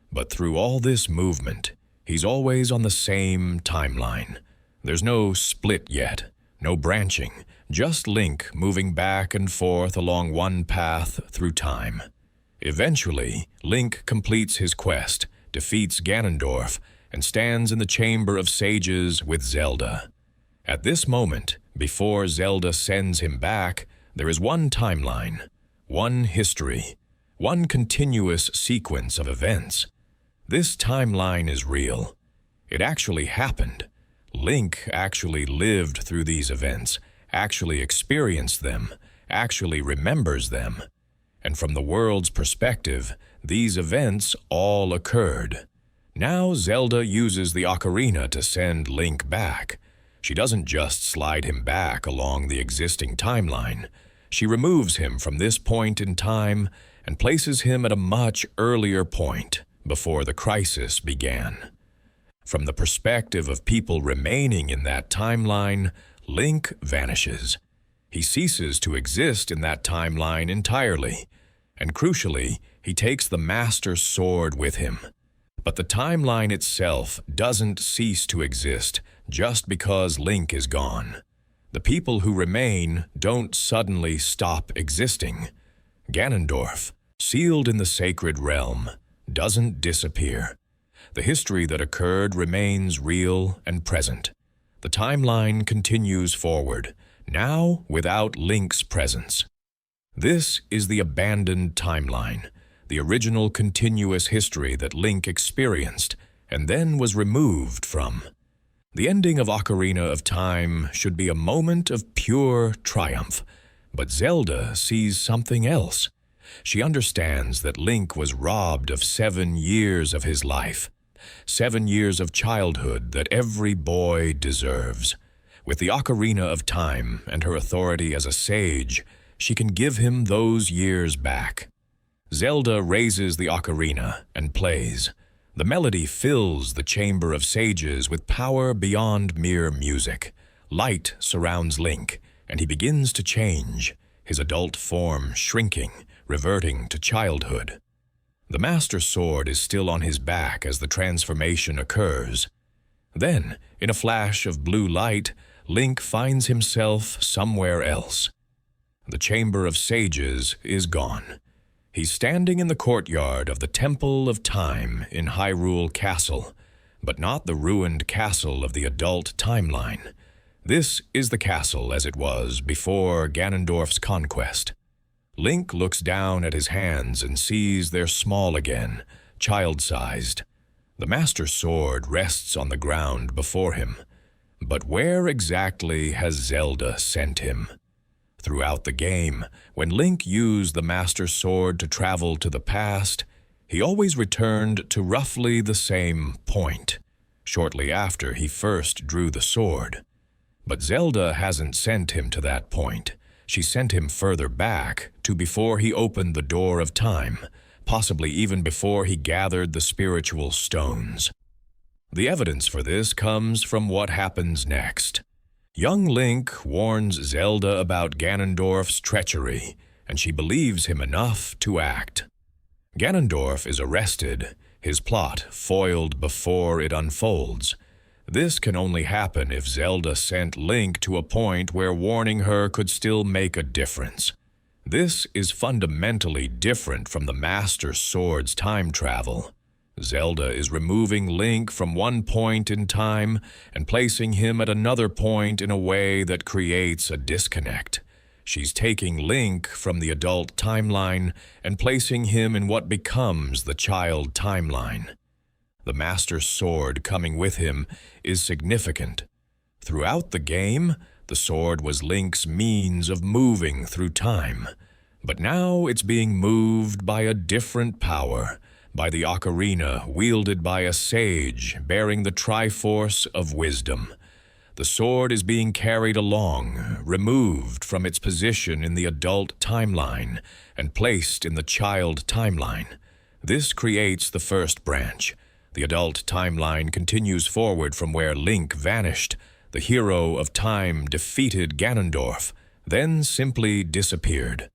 Speaker 1: But through all this movement, he's always on the same timeline. There's no split yet, no branching, just Link moving back and forth along one path through time. Eventually, Link completes his quest, defeats Ganondorf, and stands in the Chamber of Sages with Zelda. At this moment, before Zelda sends him back, there is one timeline, one history, one continuous sequence of events. This timeline is real. It actually happened. Link actually lived through these events, actually experienced them, actually remembers them. And from the world's perspective, these events all occurred. Now Zelda uses the ocarina to send Link back. She doesn't just slide him back along the existing timeline. She removes him from this point in time and places him at a much earlier point, before the crisis began. From the perspective of people remaining in that timeline, Link vanishes. He ceases to exist in that timeline entirely, and crucially, he takes the Master Sword with him. But the timeline itself doesn't cease to exist just because Link is gone. The people who remain don't suddenly stop existing. Ganondorf, sealed in the sacred realm, doesn't disappear. The history that occurred remains real and present. The timeline continues forward, now without Link's presence. This is the abandoned timeline, the original continuous history that Link experienced and then was removed from. The ending of Ocarina of Time should be a moment of pure triumph, but Zelda sees something else. She understands that Link was robbed of 7 years of his life, 7 years of childhood that every boy deserves. With the Ocarina of Time and her authority as a sage, she can give him those years back. Zelda raises the ocarina and plays. The melody fills the Chamber of Sages with power beyond mere music. Light surrounds Link, and he begins to change, his adult form shrinking, reverting to childhood. The Master Sword is still on his back as the transformation occurs. Then, in a flash of blue light, Link finds himself somewhere else. The Chamber of Sages is gone. He's standing in the courtyard of the Temple of Time in Hyrule Castle, but not the ruined castle of the adult timeline. This is the castle as it was before Ganondorf's conquest. Link looks down at his hands and sees they're small again, child-sized. The Master Sword rests on the ground before him. But where exactly has Zelda sent him? Throughout the game, when Link used the Master Sword to travel to the past, he always returned to roughly the same point, shortly after he first drew the sword. But Zelda hasn't sent him to that point. She sent him further back to before he opened the door of time, possibly even before he gathered the spiritual stones. The evidence for this comes from what happens next. Young Link warns Zelda about Ganondorf's treachery, and she believes him enough to act. Ganondorf is arrested, his plot foiled before it unfolds. This can only happen if Zelda sent Link to a point where warning her could still make a difference. This is fundamentally different from the Master Sword's time travel. Zelda is removing Link from one point in time and placing him at another point in a way that creates a disconnect. She's taking Link from the adult timeline and placing him in what becomes the child timeline. The Master Sword coming with him is significant. Throughout the game, the sword was Link's means of moving through time. But now it's being moved by a different power, by the ocarina wielded by a sage bearing the Triforce of Wisdom. The sword is being carried along, removed from its position in the adult timeline, and placed in the child timeline. This creates the first branch. The adult timeline continues forward from where Link vanished. The hero of time defeated Ganondorf, then simply disappeared.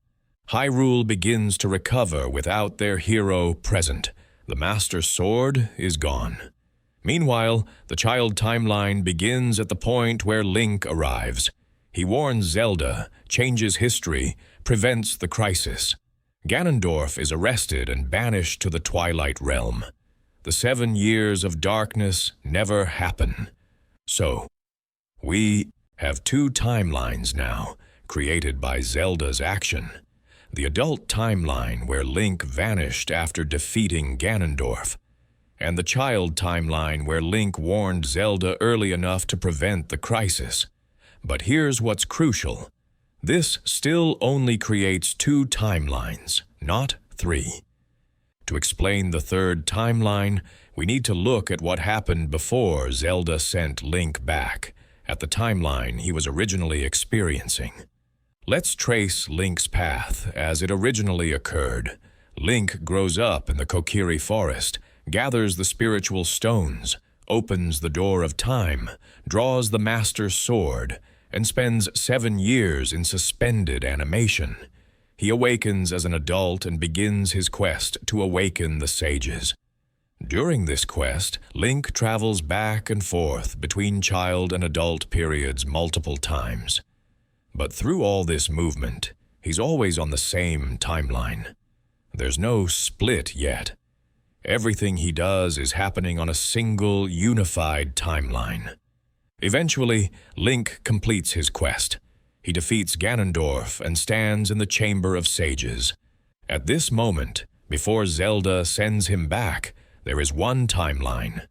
Speaker 1: Hyrule begins to recover without their hero present. The Master Sword is gone. Meanwhile, the child timeline begins at the point where Link arrives. He warns Zelda, changes history, prevents the crisis. Ganondorf is arrested and banished to the Twilight Realm. The 7 years of darkness never happen. So, we have 2 timelines now, created by Zelda's action. The adult timeline where Link vanished after defeating Ganondorf, and the child timeline where Link warned Zelda early enough to prevent the crisis. But here's what's crucial. This still only creates 2 timelines, not 3. To explain the third timeline, we need to look at what happened before Zelda sent Link back, at the timeline he was originally experiencing. Let's trace Link's path as it originally occurred. Link grows up in the Kokiri Forest, gathers the spiritual stones, opens the door of time, draws the Master Sword, and spends 7 years in suspended animation. He awakens as an adult and begins his quest to awaken the sages. During this quest, Link travels back and forth between child and adult periods multiple times. But through all this movement, he's always on the same timeline. There's no split yet. Everything he does is happening on a single, unified timeline. Eventually, Link completes his quest. He defeats Ganondorf and stands in the Chamber of Sages. At this moment, before Zelda sends him back, there is one timeline.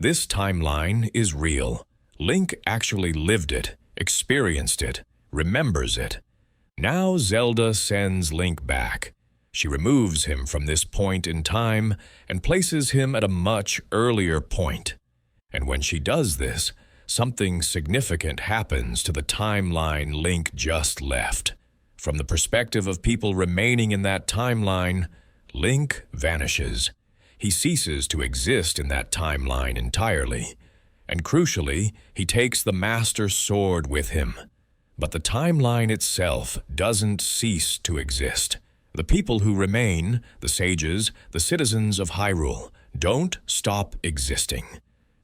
Speaker 1: This timeline is real. Link actually lived it, experienced it, remembers it. Now Zelda sends Link back. She removes him from this point in time and places him at a much earlier point. And when she does this, something significant happens to the timeline Link just left. From the perspective of people remaining in that timeline, Link vanishes. He ceases to exist in that timeline entirely. And crucially, he takes the Master Sword with him. But the timeline itself doesn't cease to exist. The people who remain, the sages, the citizens of Hyrule, don't stop existing.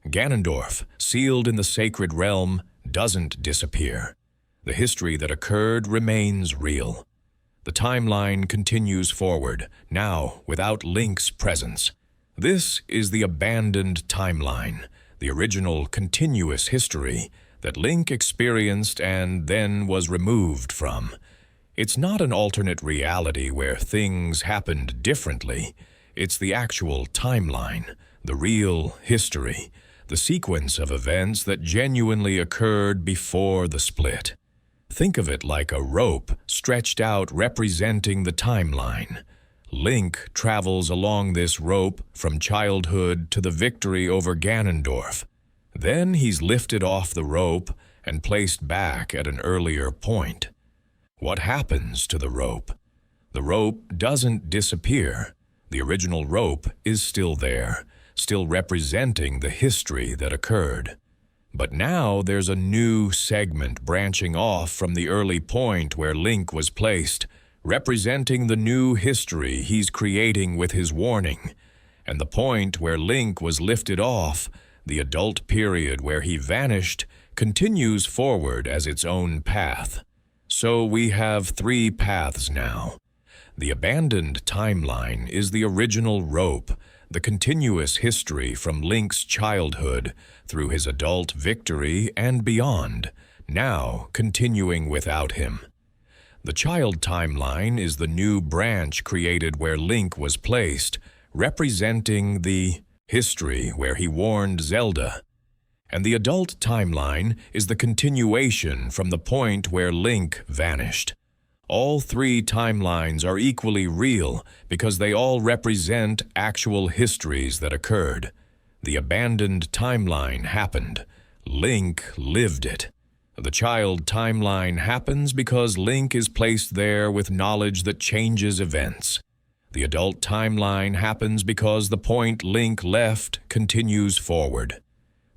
Speaker 1: Ganondorf, sealed in the sacred realm, doesn't disappear. The history that occurred remains real. The timeline continues forward, now without Link's presence. This is the abandoned timeline, the original continuous history that Link experienced and then was removed from. It's not an alternate reality where things happened differently. It's the actual timeline, the real history, the sequence of events that genuinely occurred before the split. Think of it like a rope stretched out representing the timeline. Link travels along this rope from childhood to the victory over Ganondorf. Then he's lifted off the rope and placed back at an earlier point. What happens to the rope? The rope doesn't disappear. The original rope is still there, still representing the history that occurred. But now there's a new segment branching off from the early point where Link was placed, representing the new history he's creating with his warning. And the point where Link was lifted off, the adult period where he vanished, continues forward as its own path. So we have three paths now. The abandoned timeline is the original rope, the continuous history from Link's childhood through his adult victory and beyond, now continuing without him. The child timeline is the new branch created where Link was placed, representing the history where he warned Zelda. And the adult timeline is the continuation from the point where Link vanished. All three timelines are equally real because they all represent actual histories that occurred. The abandoned timeline happened. Link lived it. The child timeline happens because Link is placed there with knowledge that changes events. The adult timeline happens because the point Link left continues forward.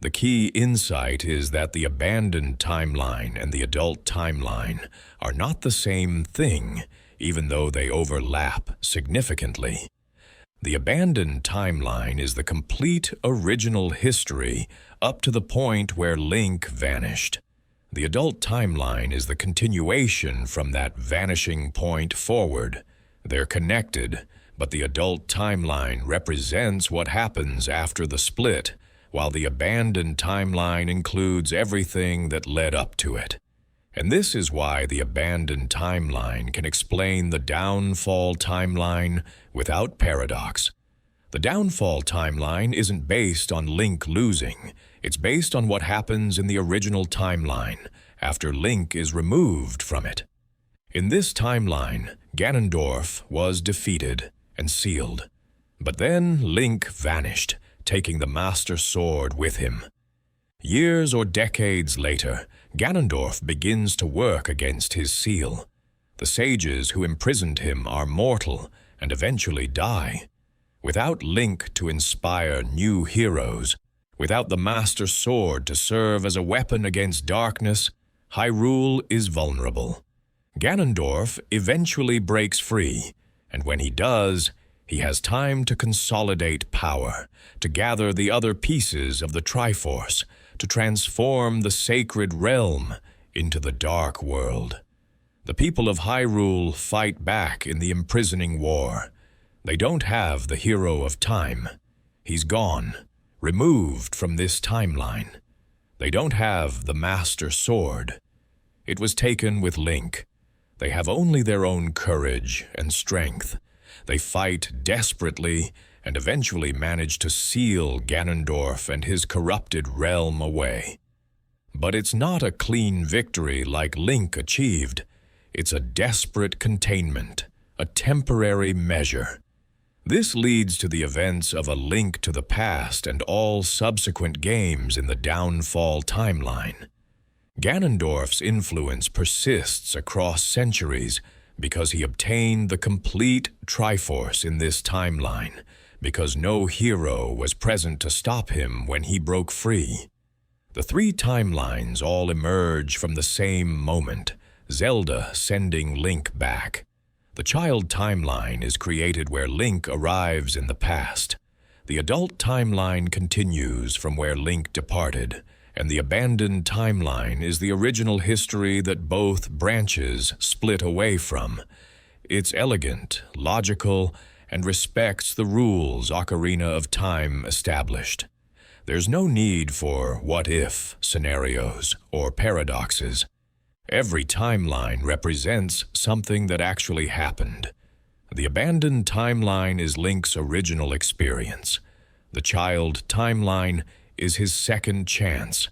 Speaker 1: The key insight is that the abandoned timeline and the adult timeline are not the same thing, even though they overlap significantly. The abandoned timeline is the complete original history up to the point where Link vanished. The adult timeline is the continuation from that vanishing point forward. They're connected, but the adult timeline represents what happens after the split, while the abandoned timeline includes everything that led up to it. And this is why the abandoned timeline can explain the downfall timeline without paradox. The downfall timeline isn't based on Link losing. It's based on what happens in the original timeline after Link is removed from it. In this timeline, Ganondorf was defeated and sealed. But then Link vanished, taking the Master Sword with him. Years or decades later, Ganondorf begins to work against his seal. The sages who imprisoned him are mortal and eventually die. Without Link to inspire new heroes, without the Master Sword to serve as a weapon against darkness, Hyrule is vulnerable. Ganondorf eventually breaks free, and when he does, He has time to consolidate power, to gather the other pieces of the Triforce, to transform the sacred realm into the dark world. The people of Hyrule fight back in the imprisoning war. They don't have the hero of time. He's gone, removed from this timeline. They don't have the Master Sword. It was taken with Link. They have only their own courage and strength. They fight desperately and eventually manage to seal Ganondorf and his corrupted realm away. But it's not a clean victory like Link achieved. It's a desperate containment, a temporary measure. This leads to the events of A Link to the Past and all subsequent games in the Downfall timeline. Ganondorf's influence persists across centuries because he obtained the complete Triforce in this timeline, because no hero was present to stop him when he broke free. The three timelines all emerge from the same moment, Zelda sending Link back. The child timeline is created where Link arrives in the past. The adult timeline continues from where Link departed, and the abandoned timeline is the original history that both branches split away from. It's elegant, logical, and respects the rules Ocarina of Time established. There's no need for what-if scenarios or paradoxes. Every timeline represents something that actually happened. The abandoned timeline is Link's original experience. The child timeline is his second chance.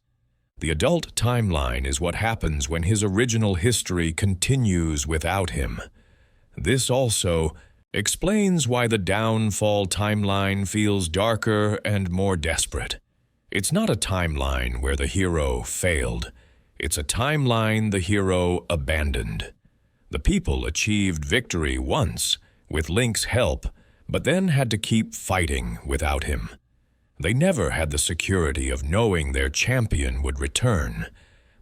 Speaker 1: The adult timeline is what happens when his original history continues without him. This also explains why the Downfall timeline feels darker and more desperate. It's not a timeline where the hero failed. It's a timeline the hero abandoned. The people achieved victory once, with Link's help, but then had to keep fighting without him. They never had the security of knowing their champion would return.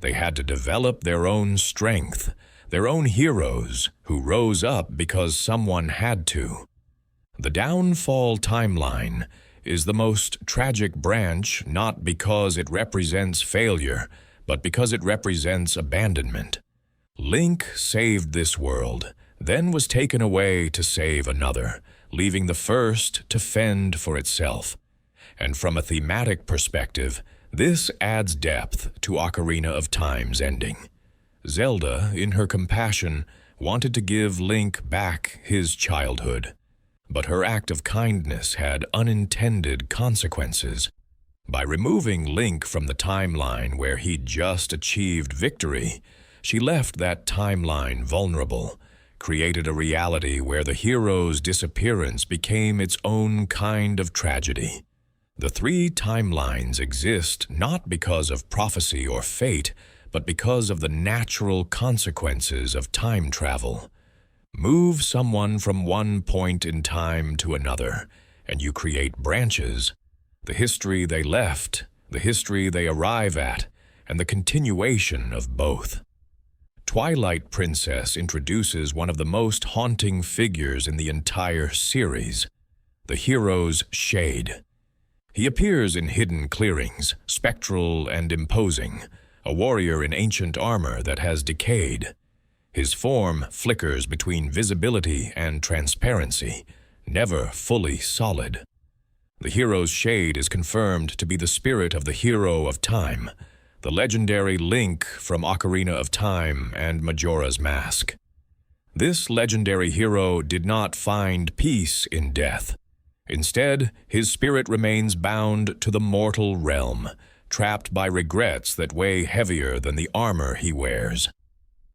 Speaker 1: They had to develop their own strength, their own heroes who rose up because someone had to. The Downfall timeline is the most tragic branch not because it represents failure, but because it represents abandonment. Link saved this world, then was taken away to save another, leaving the first to fend for itself. And from a thematic perspective, this adds depth to Ocarina of Time's ending. Zelda, in her compassion, wanted to give Link back his childhood. But her act of kindness had unintended consequences. By removing Link from the timeline where he'd just achieved victory, she left that timeline vulnerable, created a reality where the hero's disappearance became its own kind of tragedy. The three timelines exist not because of prophecy or fate, but because of the natural consequences of time travel. Move someone from one point in time to another, and you create branches. The history they left, the history they arrive at, and the continuation of both. Twilight Princess introduces one of the most haunting figures in the entire series, the hero's shade. He appears in hidden clearings, spectral and imposing, a warrior in ancient armor that has decayed. His form flickers between visibility and transparency, never fully solid. The hero's shade is confirmed to be the spirit of the hero of time, the legendary Link from Ocarina of Time and Majora's Mask. This legendary hero did not find peace in death. Instead, his spirit remains bound to the mortal realm, trapped by regrets that weigh heavier than the armor he wears.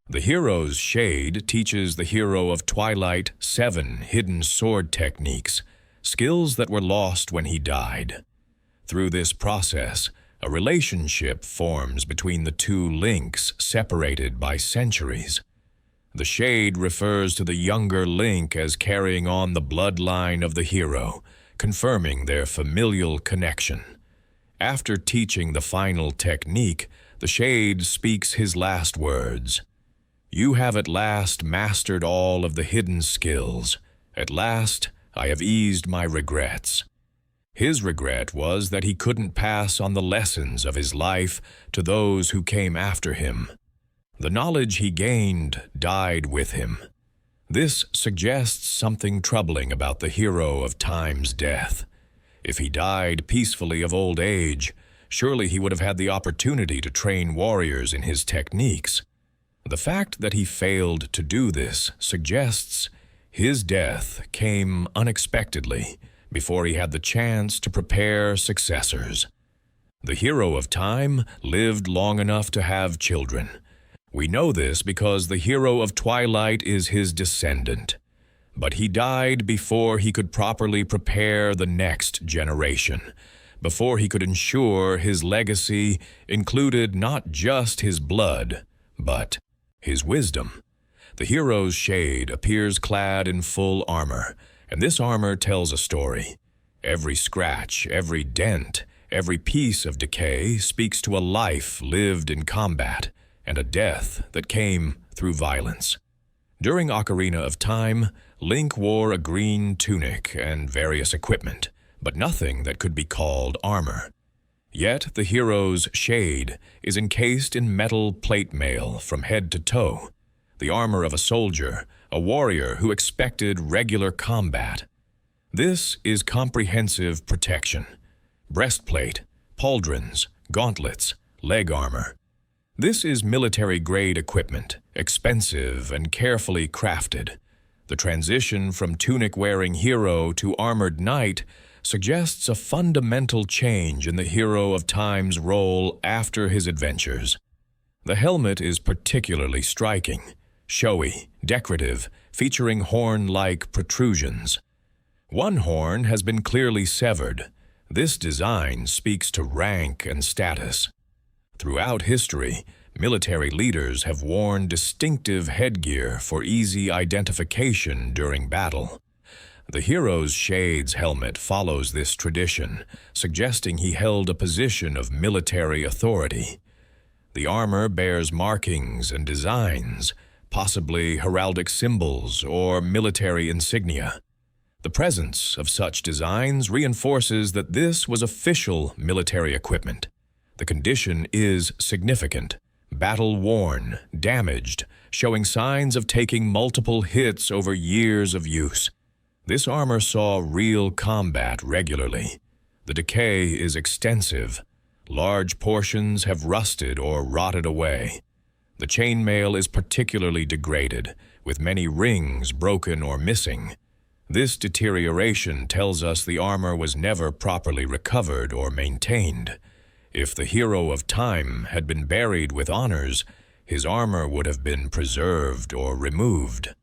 Speaker 1: The hero's shade teaches the hero of Twilight 7 hidden sword techniques, skills that were lost when he died. Through this process, a relationship forms between the two Links separated by centuries. The shade refers to the younger Link as carrying on the bloodline of the hero, confirming their familial connection. After teaching the final technique, the shade speaks his last words. "You have at last mastered all of the hidden skills. At last, I have eased my regrets. His regret was that he couldn't pass on the lessons of his life to those who came after him. The knowledge he gained died with him. This suggests something troubling about the hero of Time's death. If he died peacefully of old age, surely he would have had the opportunity to train warriors in his techniques. The fact that he failed to do this suggests his death came unexpectedly, before he had the chance to prepare successors. The hero of Time lived long enough to have children. We know this because the hero of Twilight is his descendant. But he died before he could properly prepare the next generation, before he could ensure his legacy included not just his blood, but his wisdom. The hero's shade appears clad in full armor, and this armor tells a story. Every scratch, every dent, every piece of decay speaks to a life lived in combat and a death that came through violence. During Ocarina of Time, Link wore a green tunic and various equipment, but nothing that could be called armor. Yet the hero's shade is encased in metal plate mail from head to toe, the armor of a soldier, a warrior who expected regular combat. This is comprehensive protection. Breastplate, pauldrons, gauntlets, leg armor. This is military-grade equipment, expensive and carefully crafted. The transition from tunic-wearing hero to armored knight suggests a fundamental change in the hero of Time's role after his adventures. The helmet is particularly striking, showy, decorative, featuring horn-like protrusions. One horn has been clearly severed. This design speaks to rank and status. Throughout history, military leaders have worn distinctive headgear for easy identification during battle. The hero's shade's helmet follows this tradition, suggesting he held a position of military authority. The armor bears markings and designs, possibly heraldic symbols or military insignia. The presence of such designs reinforces that this was official military equipment. The condition is significant, battle-worn, damaged, showing signs of taking multiple hits over years of use. This armor saw real combat regularly. The decay is extensive. Large portions have rusted or rotted away. The chainmail is particularly degraded, with many rings broken or missing. This deterioration tells us the armor was never properly recovered or maintained. If the hero of Time had been buried with honors, his armor would have been preserved or removed.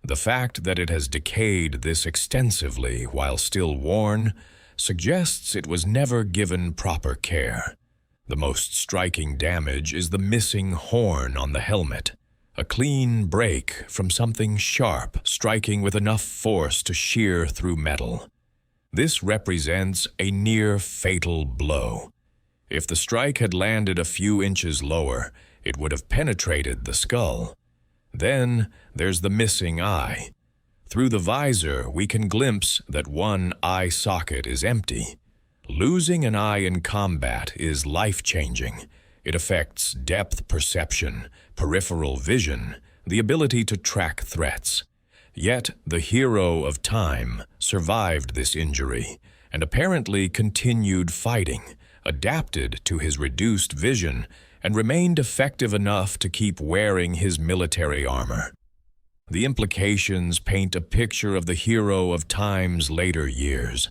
Speaker 1: The fact that it has decayed this extensively while still worn suggests it was never given proper care. The most striking damage is the missing horn on the helmet, a clean break from something sharp striking with enough force to shear through metal. This represents a near-fatal blow. If the strike had landed a few inches lower, it would have penetrated the skull. Then there's the missing eye. Through the visor, we can glimpse that one eye socket is empty. Losing an eye in combat is life-changing. It affects depth perception, peripheral vision, the ability to track threats. Yet the hero of Time survived this injury and apparently continued fighting, adapted to his reduced vision, and remained effective enough to keep wearing his military armor. The implications paint a picture of the hero of Time's later years.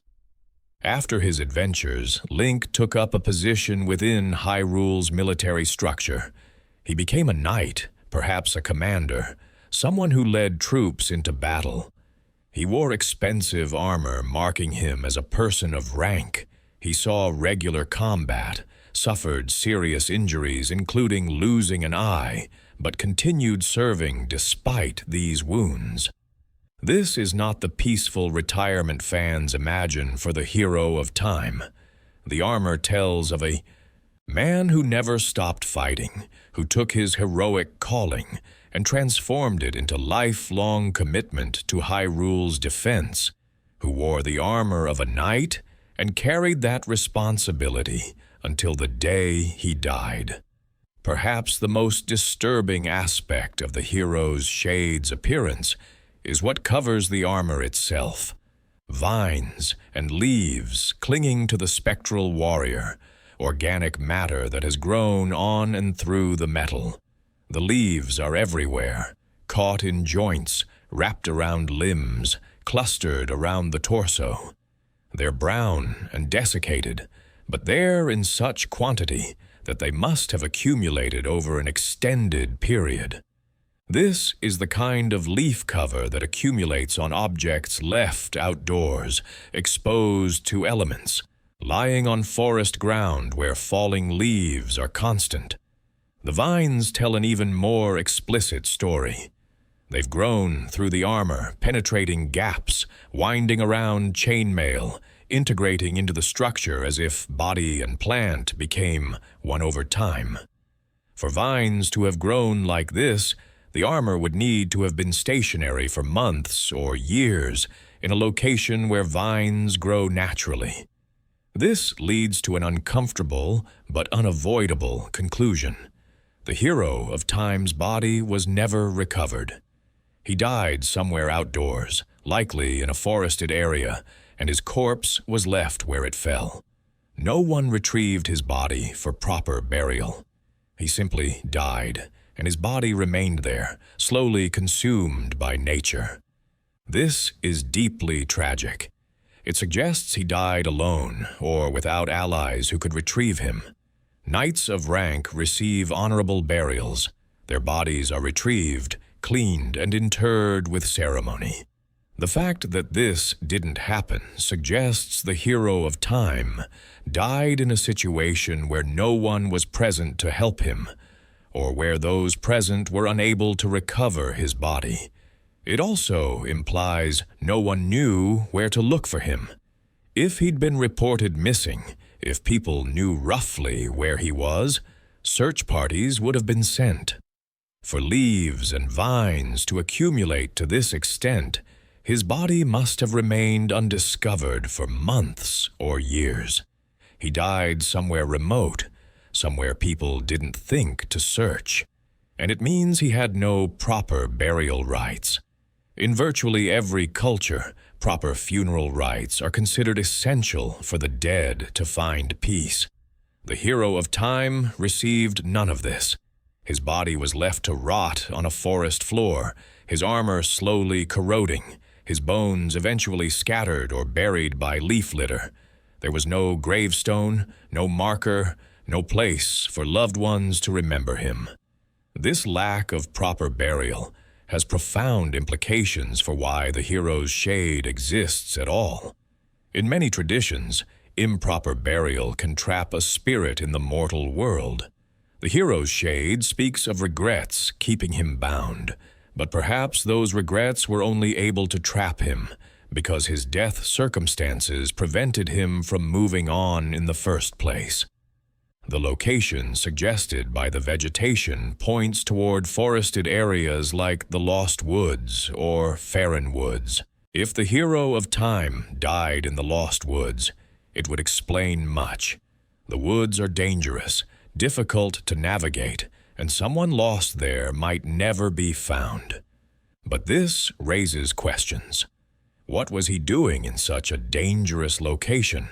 Speaker 1: After his adventures, Link took up a position within Hyrule's military structure. He became a knight, perhaps a commander, someone who led troops into battle. He wore expensive armor, marking him as a person of rank. He saw regular combat, suffered serious injuries, including losing an eye, but continued serving despite these wounds. This is not the peaceful retirement fans imagine for the hero of Time. The armor tells of a man who never stopped fighting, who took his heroic calling and transformed it into lifelong commitment to Hyrule's defense. who wore the armor of a knight and carried that responsibility until the day he died. Perhaps the most disturbing aspect of the hero's shade's appearance is what covers the armor itself. Vines and leaves clinging to the spectral warrior, organic matter that has grown on and through the metal. The leaves are everywhere, caught in joints, wrapped around limbs, clustered around the torso. They're brown and desiccated, but they're in such quantity that they must have accumulated over an extended period. This is the kind of leaf cover that accumulates on objects left outdoors, exposed to elements, lying on forest ground where falling leaves are constant. The vines tell an even more explicit story. They've grown through the armor, penetrating gaps, winding around chainmail, integrating into the structure as if body and plant became one over time. For vines to have grown like this, the armor would need to have been stationary for months or years in a location where vines grow naturally. This leads to an uncomfortable but unavoidable conclusion. The hero of Time's body was never recovered. He died somewhere outdoors, likely in a forested area, and his corpse was left where it fell. No one retrieved his body for proper burial. He simply died, and his body remained there, slowly consumed by nature. This is deeply tragic. It suggests he died alone or without allies who could retrieve him. Knights of rank receive honorable burials. Their bodies are retrieved, cleaned, and interred with ceremony. The fact that this didn't happen suggests the hero of Time died in a situation where no one was present to help him, or where those present were unable to recover his body. It also implies no one knew where to look for him. If he'd been reported missing, if people knew roughly where he was, search parties would have been sent. For leaves and vines to accumulate to this extent, his body must have remained undiscovered for months or years. He died somewhere remote, somewhere people didn't think to search. And it means he had no proper burial rites. In virtually every culture, proper funeral rites are considered essential for the dead to find peace. The hero of Time received none of this. His body was left to rot on a forest floor, his armor slowly corroding, his bones eventually scattered or buried by leaf litter. There was no gravestone, no marker, no place for loved ones to remember him. This lack of proper burial has profound implications for why the hero's shade exists at all. In many traditions, improper burial can trap a spirit in the mortal world. The hero's shade speaks of regrets keeping him bound, but perhaps those regrets were only able to trap him because his death circumstances prevented him from moving on in the first place. The location suggested by the vegetation points toward forested areas like the Lost Woods or Farron Woods. If the hero of Time died in the Lost Woods, it would explain much. The woods are dangerous, difficult to navigate, and someone lost there might never be found. But this raises questions. What was he doing in such a dangerous location?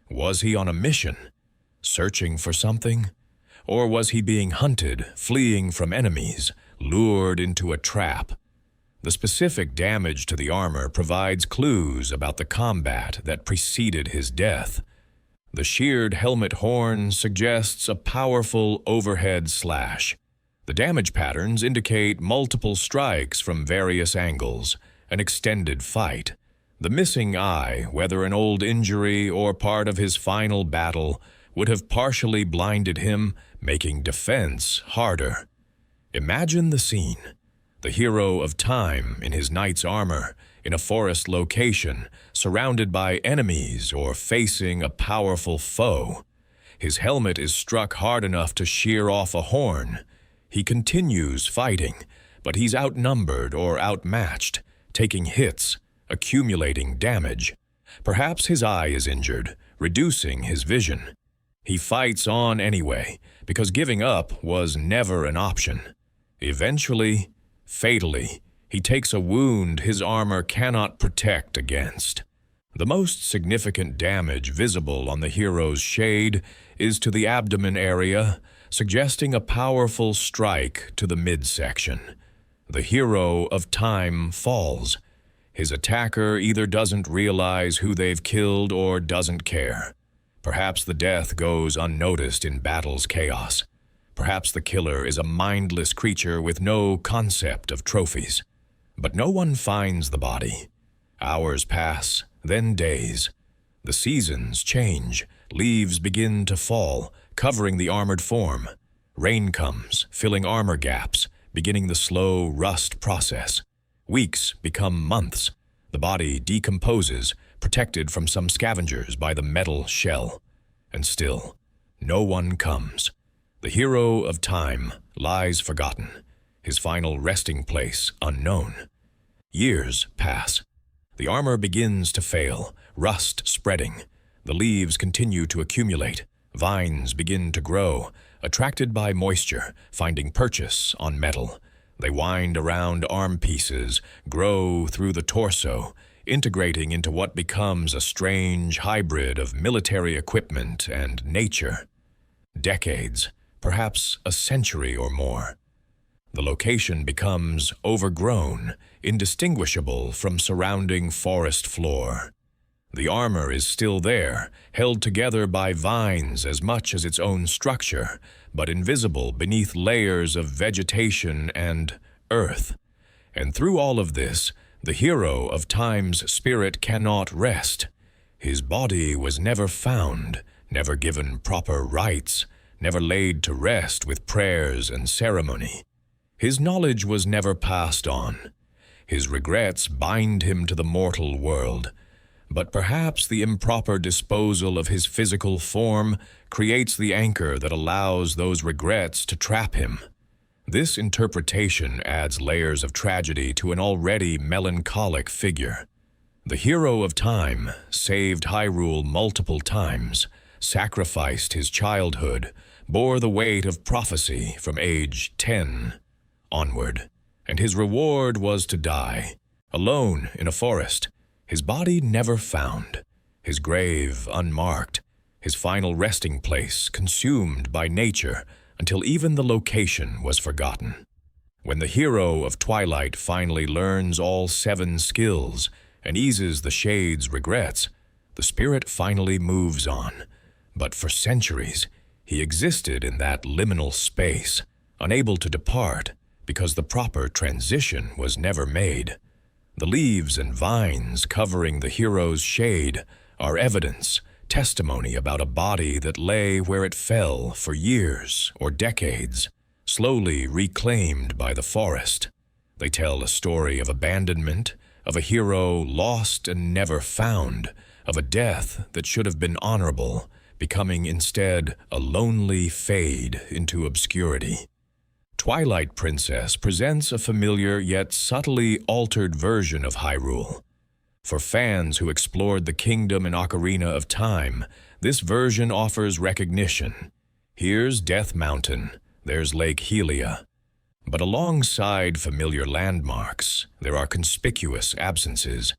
Speaker 1: Was he on a mission? Searching for something? Or was he being hunted, fleeing from enemies, lured into a trap? The specific damage to the armor provides clues about the combat that preceded his death. The sheared helmet horn suggests a powerful overhead slash. The damage patterns indicate multiple strikes from various angles, an extended fight. The missing eye, whether an old injury or part of his final battle, would have partially blinded him, making defense harder. Imagine the scene. The hero of Time in his knight's armor, in a forest location, surrounded by enemies or facing a powerful foe. His helmet is struck hard enough to shear off a horn. He continues fighting, but he's outnumbered or outmatched, taking hits, accumulating damage. Perhaps his eye is injured, reducing his vision. He fights on anyway, because giving up was never an option. Eventually, fatally, he takes a wound his armor cannot protect against. The most significant damage visible on the hero's shade is to the abdomen area, suggesting a powerful strike to the midsection. The hero of time falls. His attacker either doesn't realize who they've killed or doesn't care. Perhaps the death goes unnoticed in battle's chaos. Perhaps the killer is a mindless creature with no concept of trophies. But no one finds the body. Hours pass, then days. The seasons change, leaves begin to fall, covering the armored form. Rain comes, filling armor gaps, beginning the slow rust process. Weeks become months. The body decomposes, protected from some scavengers by the metal shell. And still, no one comes. The hero of time lies forgotten, his final resting place unknown. Years pass. The armor begins to fail, rust spreading. The leaves continue to accumulate. Vines begin to grow, attracted by moisture, finding purchase on metal. They wind around arm pieces, grow through the torso, integrating into what becomes a strange hybrid of military equipment and nature. Decades, perhaps a century or more. The location becomes overgrown, indistinguishable from surrounding forest floor. The armor is still there, held together by vines as much as its own structure, but invisible beneath layers of vegetation and earth. And through all of this, the hero of time's spirit cannot rest. His body was never found, never given proper rites, never laid to rest with prayers and ceremony. His knowledge was never passed on. His regrets bind him to the mortal world. But perhaps the improper disposal of his physical form creates the anchor that allows those regrets to trap him. This interpretation adds layers of tragedy to an already melancholic figure. The hero of time saved Hyrule multiple times, sacrificed his childhood, bore the weight of prophecy from age 10 onward, and his reward was to die, alone in a forest, his body never found, his grave unmarked, his final resting place consumed by nature until even the location was forgotten. When the hero of Twilight finally learns all 7 skills and eases the Shade's regrets, the spirit finally moves on. But for centuries, he existed in that liminal space, unable to depart because the proper transition was never made. The leaves and vines covering the hero's shade are evidence, testimony about a body that lay where it fell for years or decades, slowly reclaimed by the forest. They tell a story of abandonment, of a hero lost and never found, of a death that should have been honorable, becoming instead a lonely fade into obscurity. Twilight Princess presents a familiar yet subtly altered version of Hyrule. For fans who explored the kingdom in Ocarina of Time, this version offers recognition. Here's Death Mountain, there's Lake Hylia. But alongside familiar landmarks, there are conspicuous absences.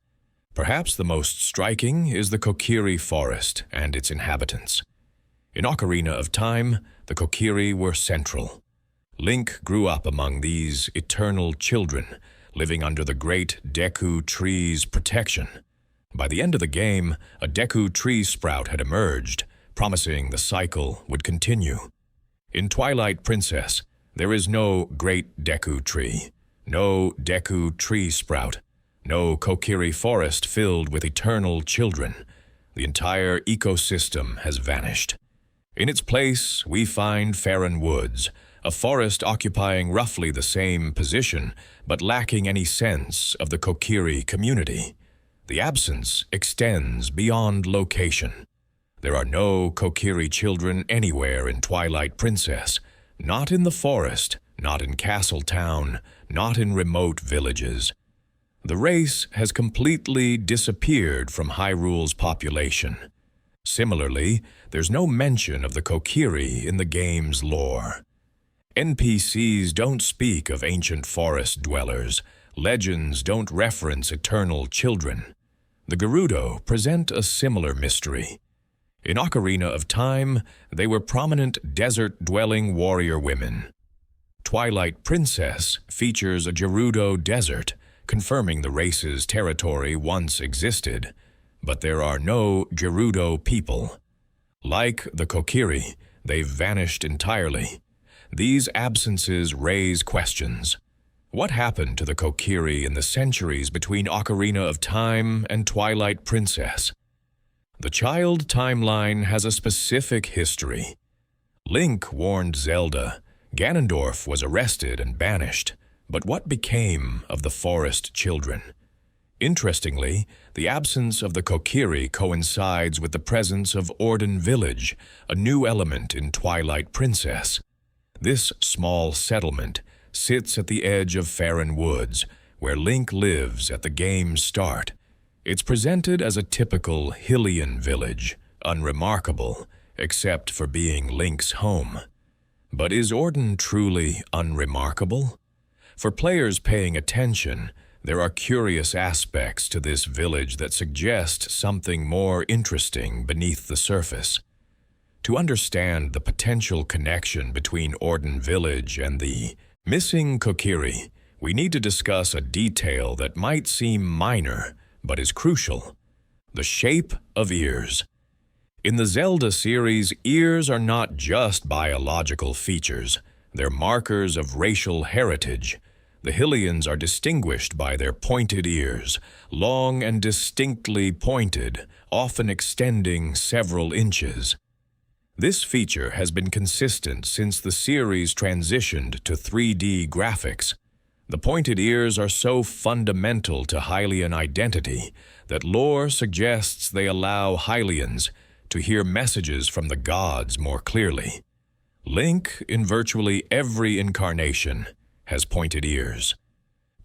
Speaker 1: Perhaps the most striking is the Kokiri Forest and its inhabitants. In Ocarina of Time, the Kokiri were central. Link grew up among these eternal children, living under the great Deku tree's protection. By the end of the game, a Deku tree sprout had emerged, promising the cycle would continue. In Twilight Princess, there is no great Deku tree, no Deku tree sprout, no Kokiri forest filled with eternal children. The entire ecosystem has vanished. In its place, we find Farron Woods, a forest occupying roughly the same position, but lacking any sense of the Kokiri community. The absence extends beyond location. There are no Kokiri children anywhere in Twilight Princess, not in the forest, not in Castle Town, not in remote villages. The race has completely disappeared from Hyrule's population. Similarly, there's no mention of the Kokiri in the game's lore. NPCs don't speak of ancient forest dwellers. Legends don't reference eternal children. The Gerudo present a similar mystery. In Ocarina of Time, they were prominent desert-dwelling warrior women. Twilight Princess features a Gerudo desert, confirming the race's territory once existed, but there are no Gerudo people. Like the Kokiri, they've vanished entirely. These absences raise questions. What happened to the Kokiri in the centuries between Ocarina of Time and Twilight Princess? The child timeline has a specific history. Link warned Zelda. Ganondorf was arrested and banished. But what became of the forest children? Interestingly, the absence of the Kokiri coincides with the presence of Ordon Village, a new element in Twilight Princess. This small settlement sits at the edge of Faron Woods, where Link lives at the game's start. It's presented as a typical Hylian village, unremarkable, except for being Link's home. But is Ordon truly unremarkable? For players paying attention, there are curious aspects to this village that suggest something more interesting beneath the surface. To understand the potential connection between Ordon Village and the missing Kokiri, we need to discuss a detail that might seem minor, but is crucial: the shape of ears. In the Zelda series, ears are not just biological features, they're markers of racial heritage. The Hylians are distinguished by their pointed ears, long and distinctly pointed, often extending several inches. This feature has been consistent since the series transitioned to 3D graphics. The pointed ears are so fundamental to Hylian identity that lore suggests they allow Hylians to hear messages from the gods more clearly. Link, in virtually every incarnation, has pointed ears.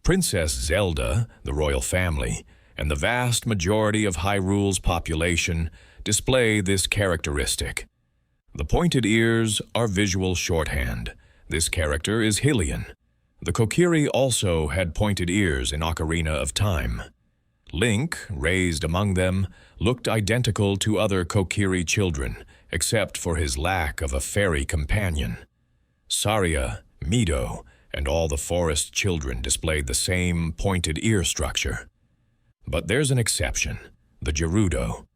Speaker 1: Princess Zelda, the royal family, and the vast majority of Hyrule's population display this characteristic. The pointed ears are visual shorthand. This character is Hylian. The Kokiri also had pointed ears in Ocarina of Time. Link, raised among them, looked identical to other Kokiri children, except for his lack of a fairy companion. Saria, Mido, and all the forest children displayed the same pointed ear structure. But there's an exception: the Gerudo.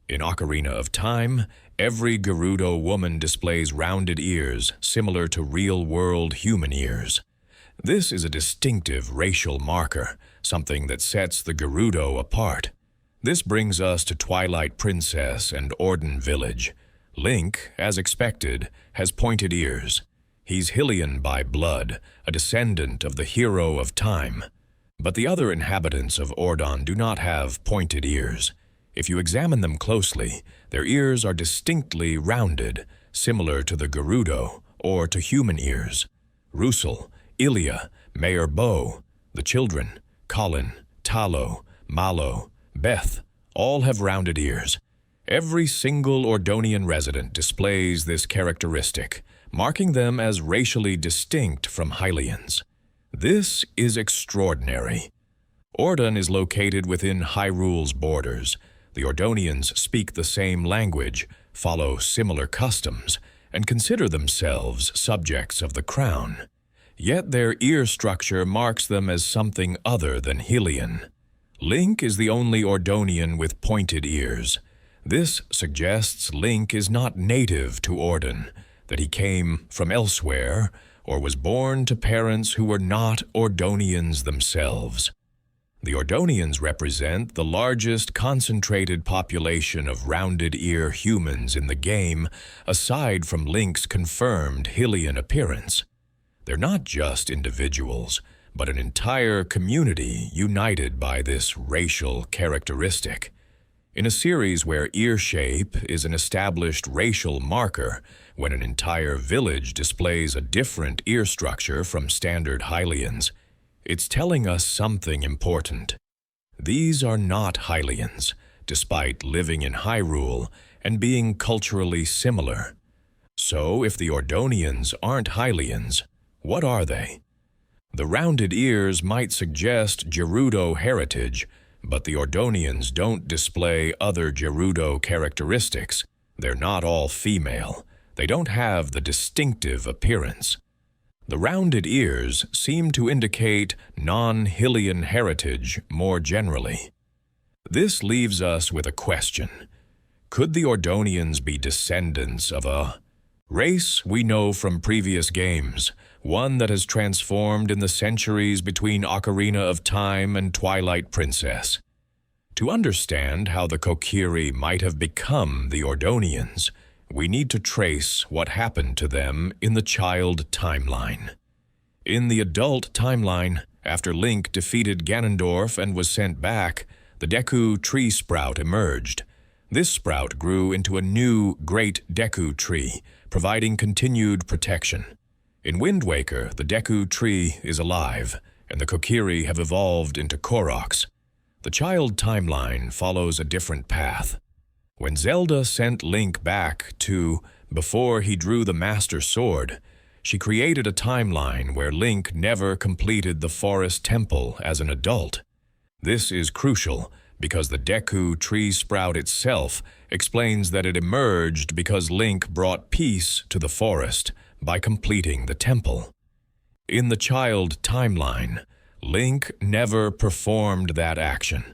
Speaker 1: In Ocarina of Time, every Gerudo woman displays rounded ears similar to real-world human ears. This is a distinctive racial marker, something that sets the Gerudo apart. This brings us to Twilight Princess and Ordon Village. Link, as expected, has pointed ears. He's Hylian by blood, a descendant of the hero of time. But the other inhabitants of Ordon do not have pointed ears. If you examine them closely, their ears are distinctly rounded, similar to the Gerudo or to human ears. Rusel, Ilia, Mayor Bo, the children, Colin, Talo, Malo, Beth, all have rounded ears. Every single Ordonian resident displays this characteristic, marking them as racially distinct from Hylians. This is extraordinary. Ordon is located within Hyrule's borders. The Ordonians speak the same language, follow similar customs, and consider themselves subjects of the crown. Yet their ear structure marks them as something other than Hylian. Link is the only Ordonian with pointed ears. This suggests Link is not native to Ordon, that he came from elsewhere or was born to parents who were not Ordonians themselves. The Ordonians represent the largest concentrated population of rounded-ear humans in the game, aside from Link's confirmed Hylian appearance. They're not just individuals, but an entire community united by this racial characteristic. In a series where ear shape is an established racial marker, when an entire village displays a different ear structure from standard Hylians, It's telling us something important. These are not Hylians, despite living in Hyrule and being culturally similar. So, if the Ordonians aren't Hylians, what are they? The rounded ears might suggest Gerudo heritage, but the Ordonians don't display other Gerudo characteristics. They're not all female. They don't have the distinctive appearance. The rounded ears seem to indicate non-Hylian heritage more generally. This leaves us with a question. Could the Ordonians be descendants of a race we know from previous games, one that has transformed in the centuries between Ocarina of Time and Twilight Princess? To understand how the Kokiri might have become the Ordonians, we need to trace what happened to them in the child timeline. In the adult timeline, after Link defeated Ganondorf and was sent back, the Deku tree sprout emerged. This sprout grew into a new Great Deku tree, providing continued protection. In Wind Waker, the Deku tree is alive, and the Kokiri have evolved into Koroks. The child timeline follows a different path. When Zelda sent Link back to before he drew the Master Sword, she created a timeline where Link never completed the Forest Temple as an adult. This is crucial because the Deku tree sprout itself explains that it emerged because Link brought peace to the forest by completing the temple. In the child timeline, Link never performed that action.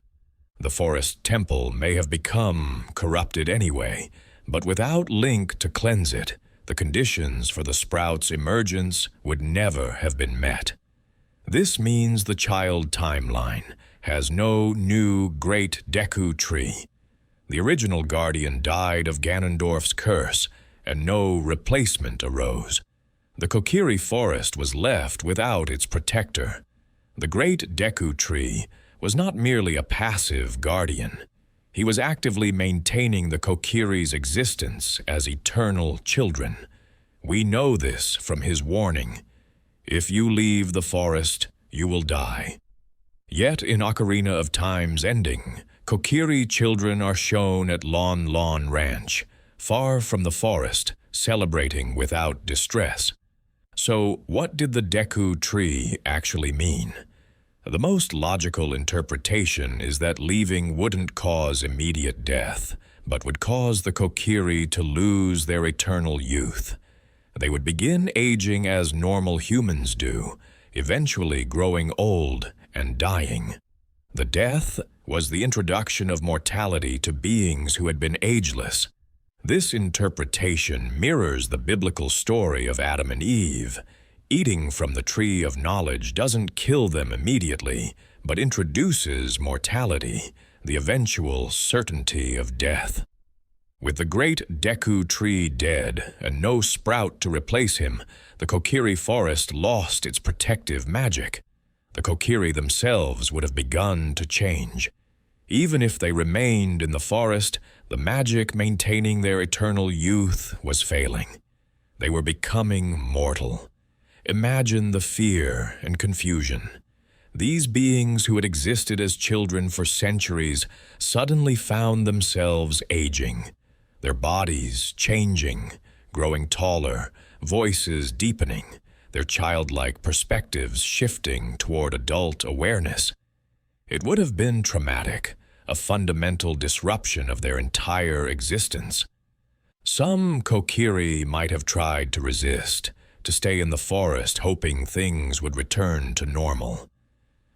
Speaker 1: The Forest Temple may have become corrupted anyway, but without Link to cleanse it, the conditions for the sprout's emergence would never have been met. This means the child timeline has no new Great Deku tree. The original guardian died of Ganondorf's curse, and no replacement arose. The Kokiri Forest was left without its protector. The Great Deku tree was not merely a passive guardian. He was actively maintaining the Kokiri's existence as eternal children. We know this from his warning. If you leave the forest, you will die. Yet in Ocarina of Time's ending, Kokiri children are shown at Lon Lon Ranch, far from the forest, celebrating without distress. So what did the Deku tree actually mean? The most logical interpretation is that leaving wouldn't cause immediate death, but would cause the Kokiri to lose their eternal youth. They would begin aging as normal humans do, eventually growing old and dying. The death was the introduction of mortality to beings who had been ageless. This interpretation mirrors the biblical story of Adam and Eve. Eating from the tree of knowledge doesn't kill them immediately, but introduces mortality, the eventual certainty of death. With the great Deku tree dead and no sprout to replace him, the Kokiri forest lost its protective magic. The Kokiri themselves would have begun to change. Even if they remained in the forest, the magic maintaining their eternal youth was failing. They were becoming mortal. Imagine the fear and confusion. These beings who had existed as children for centuries suddenly found themselves aging, their bodies changing, growing taller, voices deepening, their childlike perspectives shifting toward adult awareness. It would have been traumatic, a fundamental disruption of their entire existence. Some Kokiri might have tried to resist, to stay in the forest hoping things would return to normal.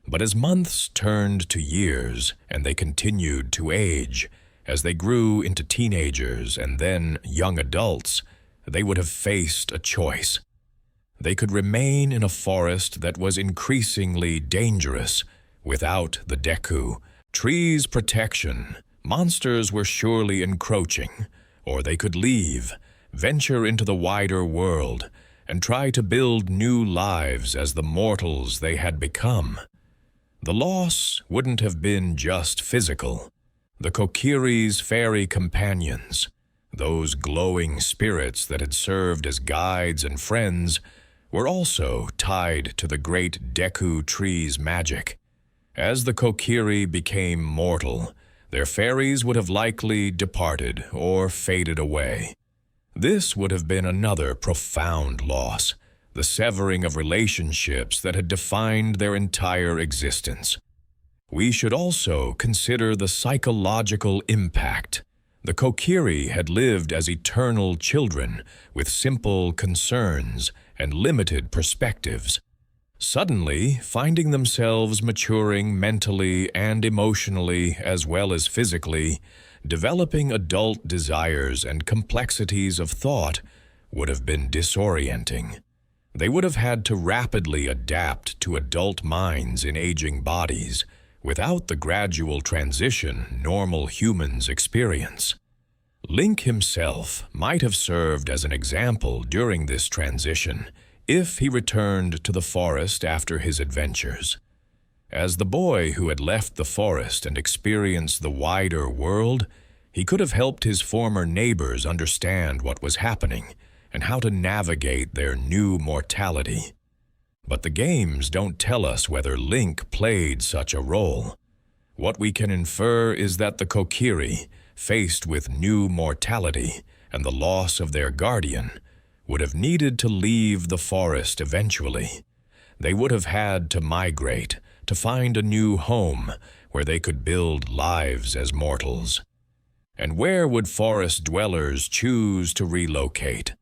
Speaker 1: But as months turned to years and they continued to age, as they grew into teenagers and then young adults, they would have faced a choice. They could remain in a forest that was increasingly dangerous without the Deku tree's protection. Monsters were surely encroaching, or they could leave, venture into the wider world, and try to build new lives as the mortals they had become. The loss wouldn't have been just physical. The Kokiri's fairy companions, those glowing spirits that had served as guides and friends, were also tied to the great Deku tree's magic. As the Kokiri became mortal, their fairies would have likely departed or faded away. This would have been another profound loss, the severing of relationships that had defined their entire existence. We should also consider the psychological impact. The Kokiri had lived as eternal children with simple concerns and limited perspectives. Suddenly, finding themselves maturing mentally and emotionally as well as physically, developing adult desires and complexities of thought would have been disorienting. They would have had to rapidly adapt to adult minds in aging bodies, without the gradual transition normal humans experience. Link himself might have served as an example during this transition if he returned to the forest after his adventures. As the boy who had left the forest and experienced the wider world, he could have helped his former neighbors understand what was happening and how to navigate their new mortality. But the games don't tell us whether Link played such a role. What we can infer is that the Kokiri, faced with new mortality and the loss of their guardian, would have needed to leave the forest eventually. They would have had to migrate to find a new home where they could build lives as mortals. And where would forest dwellers choose to relocate?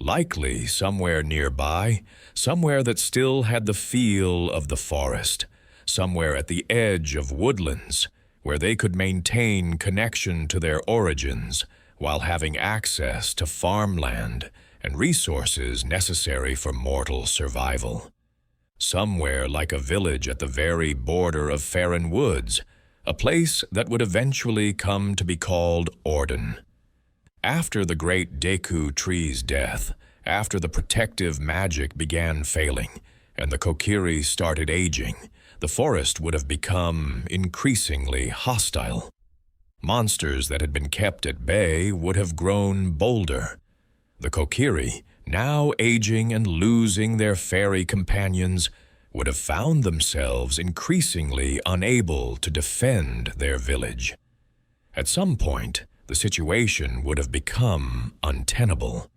Speaker 1: Likely somewhere nearby, somewhere that still had the feel of the forest, somewhere at the edge of woodlands, where they could maintain connection to their origins while having access to farmland and resources necessary for mortal survival. Somewhere like a village at the very border of Faron Woods, a place that would eventually come to be called Orden. After the great Deku tree's death, after the protective magic began failing, and the Kokiri started aging, the forest would have become increasingly hostile. Monsters that had been kept at bay would have grown bolder. The Kokiri, now aging and losing their fairy companions, would have found themselves increasingly unable to defend their village. At some point, the situation would have become untenable.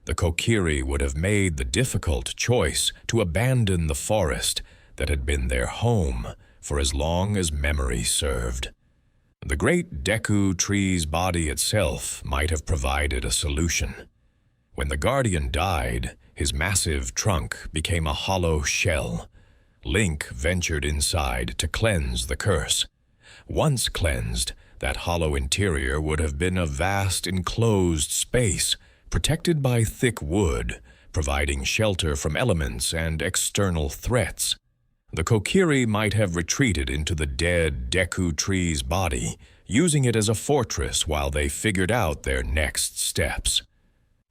Speaker 1: The Kokiri would have made the difficult choice to abandon the forest that had been their home for as long as memory served. The great Deku tree's body itself might have provided a solution. When the guardian died, his massive trunk became a hollow shell. Link ventured inside to cleanse the curse. Once cleansed, that hollow interior would have been a vast enclosed space, protected by thick wood, providing shelter from elements and external threats. The Kokiri might have retreated into the dead Deku tree's body, using it as a fortress while they figured out their next steps.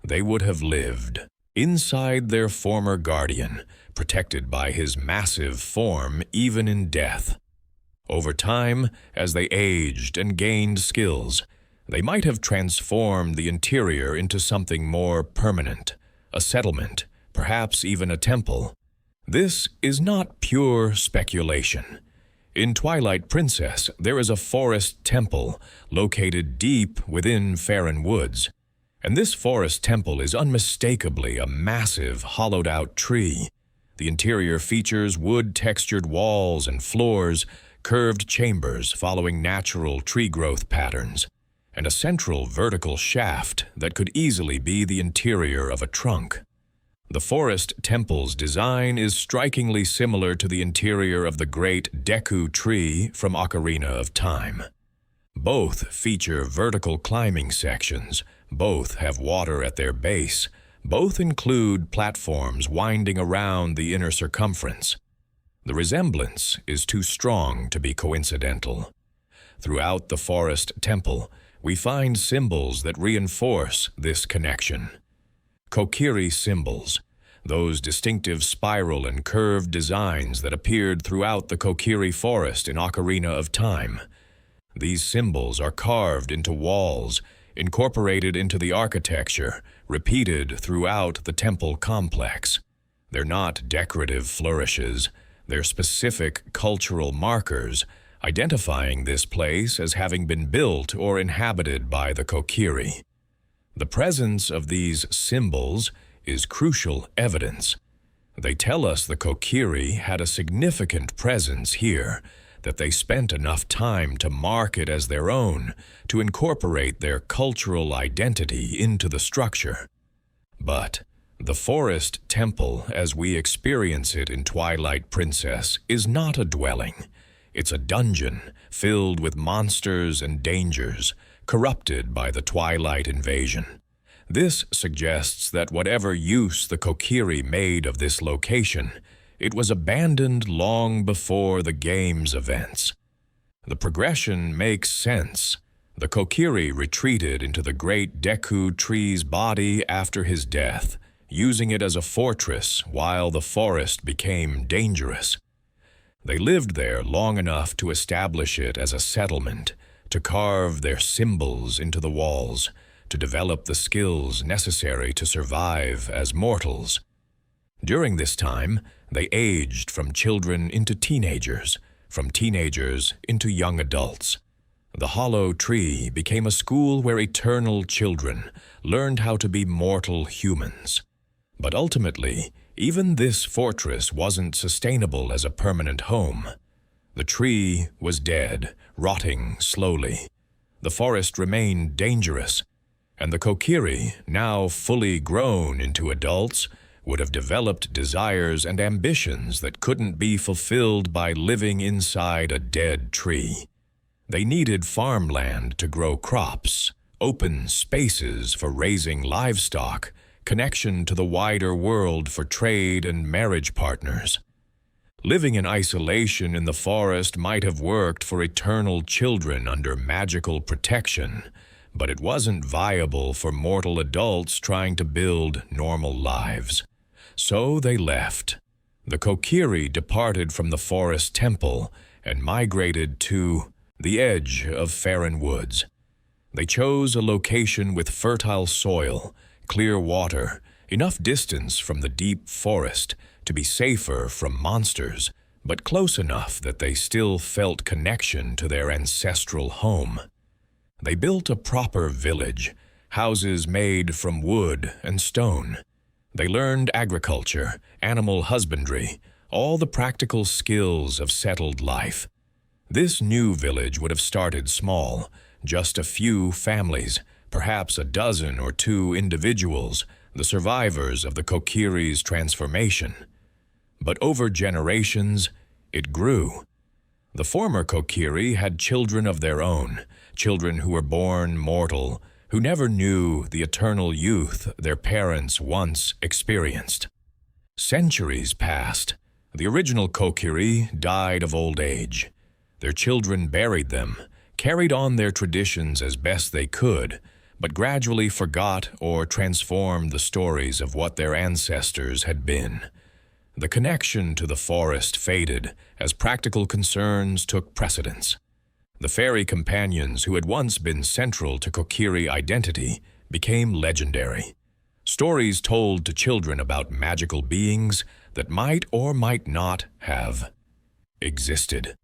Speaker 1: They would have lived inside their former guardian, protected by his massive form even in death. Over time, as they aged and gained skills, they might have transformed the interior into something more permanent, a settlement, perhaps even a temple. This is not pure speculation. In Twilight Princess, there is a forest temple located deep within Faron Woods, and this forest temple is unmistakably a massive, hollowed-out tree. The interior features wood-textured walls and floors, curved chambers following natural tree growth patterns, and a central vertical shaft that could easily be the interior of a trunk. The forest temple's design is strikingly similar to the interior of the great Deku tree from Ocarina of Time. Both feature vertical climbing sections, both have water at their base, both include platforms winding around the inner circumference. The resemblance is too strong to be coincidental. Throughout the forest temple, we find symbols that reinforce this connection. Kokiri symbols, those distinctive spiral and curved designs that appeared throughout the Kokiri forest in Ocarina of Time. These symbols are carved into walls, incorporated into the architecture, repeated throughout the temple complex. They're not decorative flourishes, they're specific cultural markers, identifying this place as having been built or inhabited by the Kokiri. The presence of these symbols is crucial evidence. They tell us the Kokiri had a significant presence here, that they spent enough time to mark it as their own, to incorporate their cultural identity into the structure. But the forest temple, as we experience it in Twilight Princess, is not a dwelling. It's a dungeon filled with monsters and dangers, corrupted by the Twilight invasion. This suggests that whatever use the Kokiri made of this location, it was abandoned long before the game's events. The progression makes sense. The Kokiri retreated into the great Deku tree's body after his death, using it as a fortress while the forest became dangerous. They lived there long enough to establish it as a settlement, to carve their symbols into the walls, to develop the skills necessary to survive as mortals. During this time, they aged from children into teenagers, from teenagers into young adults. The hollow tree became a school where eternal children learned how to be mortal humans. But ultimately, even this fortress wasn't sustainable as a permanent home. The tree was dead, rotting slowly. The forest remained dangerous, and the Kokiri, now fully grown into adults, would have developed desires and ambitions that couldn't be fulfilled by living inside a dead tree. They needed farmland to grow crops, open spaces for raising livestock, connection to the wider world for trade and marriage partners. Living in isolation in the forest might have worked for eternal children under magical protection, but it wasn't viable for mortal adults trying to build normal lives. So they left. The Kokiri departed from the forest temple and migrated to the edge of Faron Woods. They chose a location with fertile soil, clear water, enough distance from the deep forest to be safer from monsters, but close enough that they still felt connection to their ancestral home. They built a proper village, houses made from wood and stone. They learned agriculture, animal husbandry, all the practical skills of settled life. This new village would have started small, just a few families, perhaps a dozen or two individuals, the survivors of the Kokiri's transformation. But over generations, it grew. The former Kokiri had children of their own, children who were born mortal, who never knew the eternal youth their parents once experienced. Centuries passed. The original Kokiri died of old age. Their children buried them, carried on their traditions as best they could, but gradually forgot or transformed the stories of what their ancestors had been. The connection to the forest faded as practical concerns took precedence. The fairy companions who had once been central to Kokiri identity became legendary. Stories told to children about magical beings that might or might not have existed.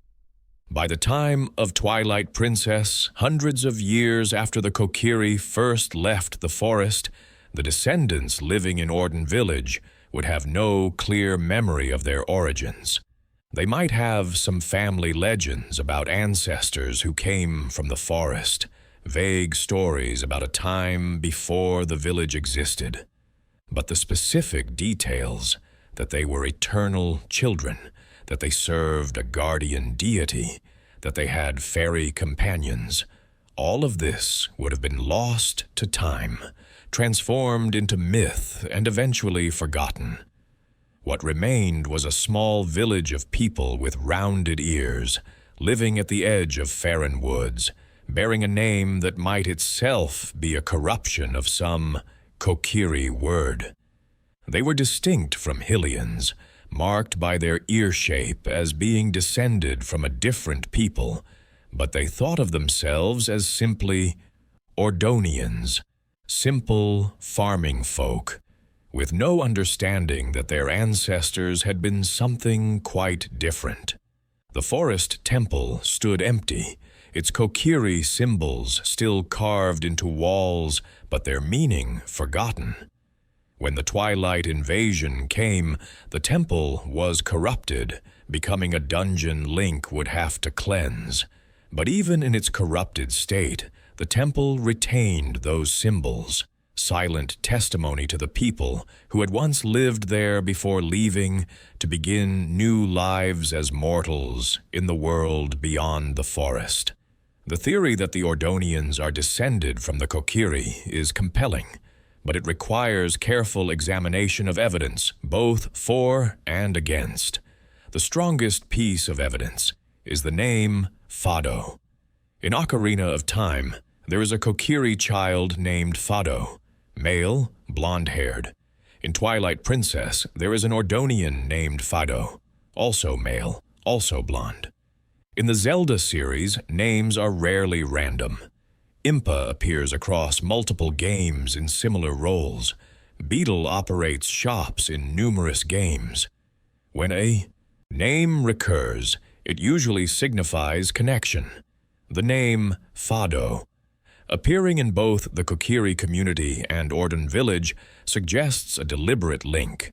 Speaker 1: By the time of Twilight Princess, hundreds of years after the Kokiri first left the forest, the descendants living in Orden Village would have no clear memory of their origins. They might have some family legends about ancestors who came from the forest, vague stories about a time before the village existed. But the specific details, that they were eternal children, that they served a guardian deity, that they had fairy companions, all of this would have been lost to time, transformed into myth and eventually forgotten. What remained was a small village of people with rounded ears, living at the edge of Faron Woods, bearing a name that might itself be a corruption of some Kokiri word. They were distinct from Hylians, marked by their ear shape as being descended from a different people, but they thought of themselves as simply Ordonians, simple farming folk, with no understanding that their ancestors had been something quite different. The forest temple stood empty, its kokiri symbols still carved into walls, but their meaning forgotten. When the twilight invasion came, the temple was corrupted, becoming a dungeon Link would have to cleanse. But even in its corrupted state, the temple retained those symbols, silent testimony to the people who had once lived there before leaving to begin new lives as mortals in the world beyond the forest. The theory that the Ordonians are descended from the Kokiri is compelling, but it requires careful examination of evidence, both for and against. The strongest piece of evidence is the name Fado. In Ocarina of Time, there is a Kokiri child named Fado, male, blonde-haired. In Twilight Princess, there is an Ordonian named Fado, also male, also blonde. In the Zelda series, names are rarely random. Impa appears across multiple games in similar roles. Beetle operates shops in numerous games. When a name recurs, it usually signifies connection. The name Fado, appearing in both the Kokiri community and Ordon village, suggests a deliberate link.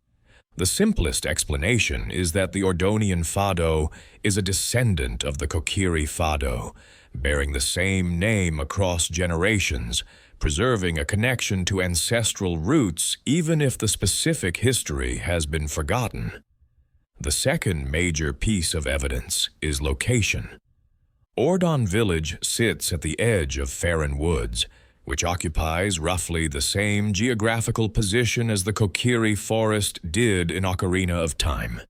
Speaker 1: The simplest explanation is that the Ordonian Fado is a descendant of the Kokiri Fado, bearing the same name across generations, preserving a connection to ancestral roots even if the specific history has been forgotten. The second major piece of evidence is location. Ordon village sits at the edge of Faron Woods, which occupies roughly the same geographical position as the Kokiri forest did in Ocarina of Time.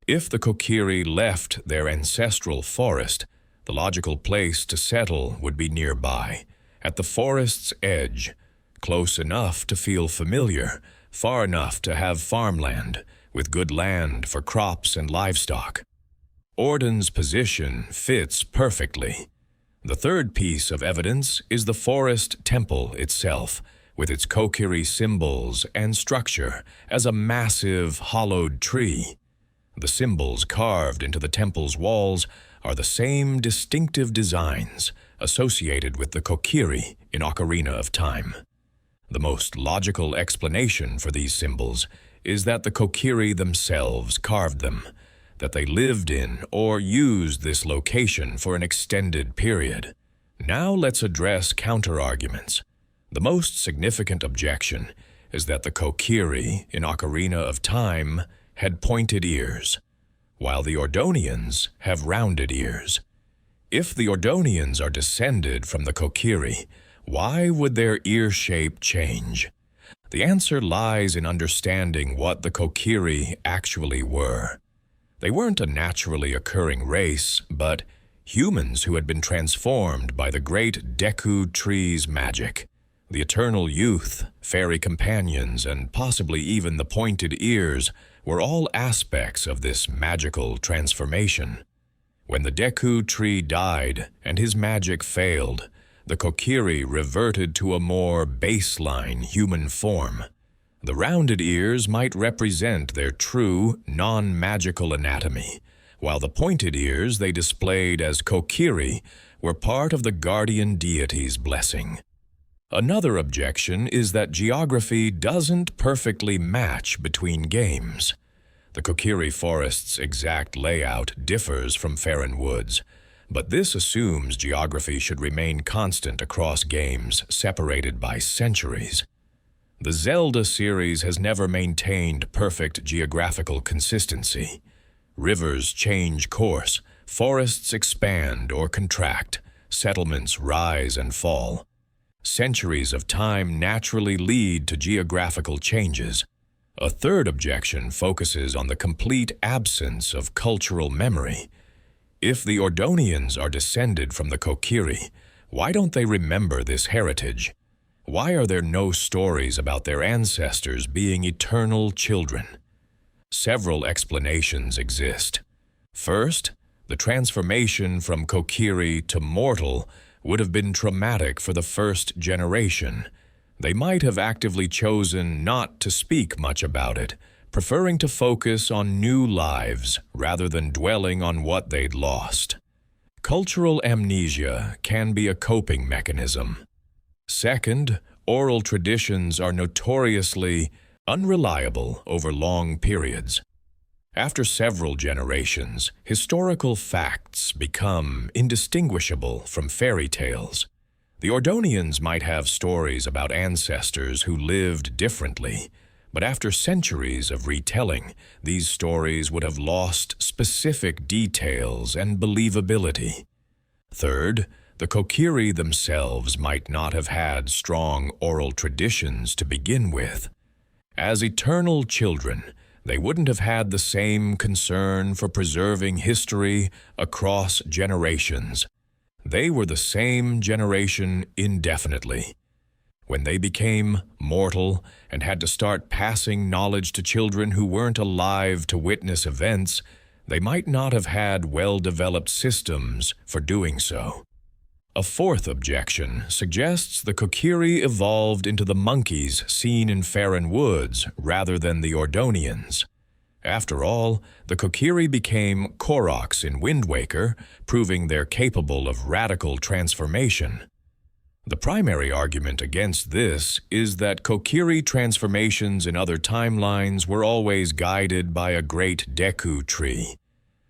Speaker 1: If the Kokiri left their ancestral forest, the logical place to settle would be nearby, at the forest's edge, close enough to feel familiar, far enough to have farmland, with good land for crops and livestock. Ordon's position fits perfectly. The third piece of evidence is the forest temple itself, with its Kokiri symbols and structure as a massive, hollowed tree. The symbols carved into the temple's walls are the same distinctive designs associated with the Kokiri in Ocarina of Time. The most logical explanation for these symbols is that the Kokiri themselves carved them, that they lived in or used this location for an extended period. Now let's address counter-arguments. The most significant objection is that the Kokiri in Ocarina of Time had pointed ears, while the Ordonians have rounded ears. If the Ordonians are descended from the Kokiri, why would their ear shape change? The answer lies in understanding what the Kokiri actually were. They weren't a naturally occurring race, but humans who had been transformed by the great Deku tree's magic. The eternal youth, fairy companions, and possibly even the pointed ears were all aspects of this magical transformation. When the Deku tree died and his magic failed, the Kokiri reverted to a more baseline human form. The rounded ears might represent their true, non-magical anatomy, while the pointed ears they displayed as Kokiri were part of the guardian deity's blessing. Another objection is that geography doesn't perfectly match between games. The Kokiri forest's exact layout differs from Faron Woods, but this assumes geography should remain constant across games separated by centuries. The Zelda series has never maintained perfect geographical consistency. Rivers change course, forests expand or contract, settlements rise and fall. Centuries of time naturally lead to geographical changes. A third objection focuses on the complete absence of cultural memory. If the Ordonians are descended from the Kokiri, why don't they remember this heritage? Why are there no stories about their ancestors being eternal children? Several explanations exist. First, the transformation from Kokiri to mortal would have been traumatic for the first generation. They might have actively chosen not to speak much about it, preferring to focus on new lives rather than dwelling on what they'd lost. Cultural amnesia can be a coping mechanism. Second, oral traditions are notoriously unreliable over long periods. After several generations, historical facts become indistinguishable from fairy tales. The Ordonians might have stories about ancestors who lived differently, but after centuries of retelling, these stories would have lost specific details and believability. Third, the Kokiri themselves might not have had strong oral traditions to begin with. As eternal children, they wouldn't have had the same concern for preserving history across generations. They were the same generation indefinitely. When they became mortal and had to start passing knowledge to children who weren't alive to witness events, they might not have had well-developed systems for doing so. A fourth objection suggests the Kokiri evolved into the monkeys seen in Faron Woods rather than the Ordonians. After all, the Kokiri became Koroks in Wind Waker, proving they're capable of radical transformation. The primary argument against this is that Kokiri transformations in other timelines were always guided by a great Deku tree.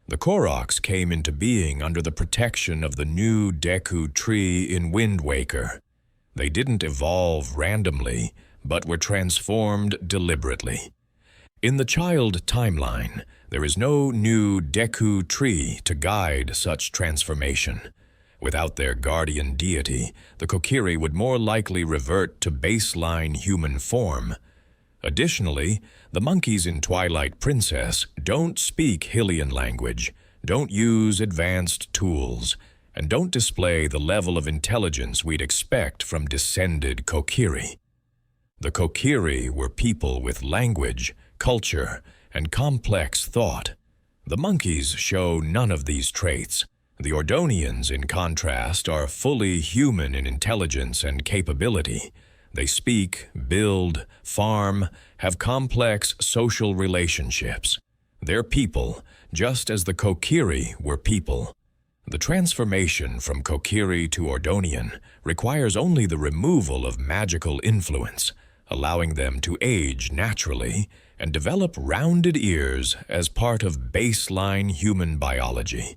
Speaker 1: The Koroks came into being under the protection of the new Deku tree in Wind Waker. They didn't evolve randomly, but were transformed deliberately. In the child timeline, there is no new Deku tree to guide such transformation. Without their guardian deity, the Kokiri would more likely revert to baseline human form. Additionally, the monkeys in Twilight Princess don't speak Hylian language, don't use advanced tools, and don't display the level of intelligence we'd expect from descended Kokiri. The Kokiri were people with language, culture, and complex thought. The monkeys show none of these traits. The Ordonians, in contrast, are fully human in intelligence and capability. They speak, build, farm, have complex social relationships. They're people, just as the Kokiri were people. The transformation from Kokiri to Ordonian requires only the removal of magical influence, allowing them to age naturally and develop rounded ears as part of baseline human biology.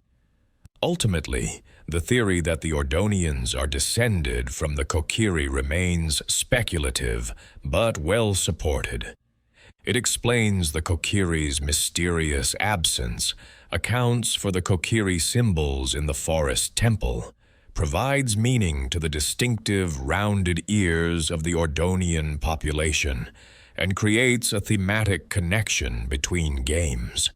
Speaker 1: Ultimately, the theory that the Ordonians are descended from the Kokiri remains speculative, but well supported. It explains the Kokiri's mysterious absence, accounts for the Kokiri symbols in the forest temple, provides meaning to the distinctive rounded ears of the Ordonian population, and creates a thematic connection between games.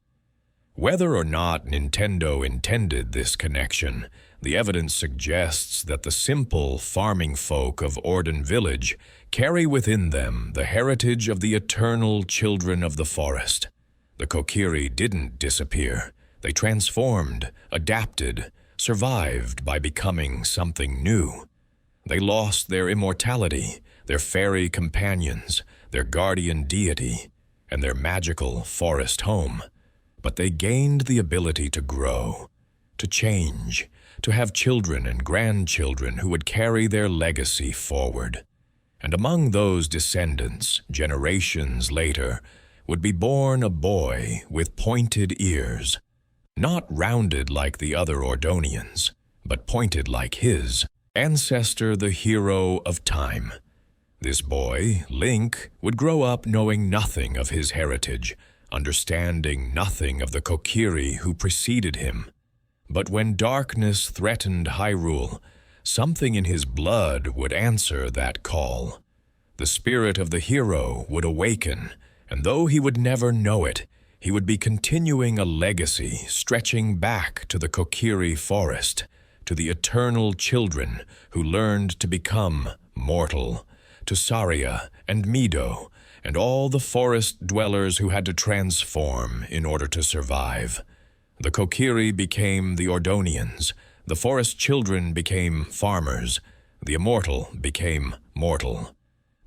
Speaker 1: Whether or not Nintendo intended this connection, the evidence suggests that the simple farming folk of Ordon Village carry within them the heritage of the eternal children of the forest. The Kokiri didn't disappear. They transformed, adapted, survived by becoming something new. They lost their immortality, their fairy companions, their guardian deity, and their magical forest home. But they gained the ability to grow, to change, to have children and grandchildren who would carry their legacy forward. And among those descendants, generations later, would be born a boy with pointed ears, not rounded like the other Ordonians, but pointed like his ancestor, the hero of time. This boy, Link, would grow up knowing nothing of his heritage, understanding nothing of the Kokiri who preceded him. But when darkness threatened Hyrule, something in his blood would answer that call. The spirit of the hero would awaken, and though he would never know it, he would be continuing a legacy stretching back to the Kokiri forest, to the eternal children who learned to become mortal, to Saria and Mido, and all the forest dwellers who had to transform in order to survive. The Kokiri became the Ordonians, the forest children became farmers, the immortal became mortal.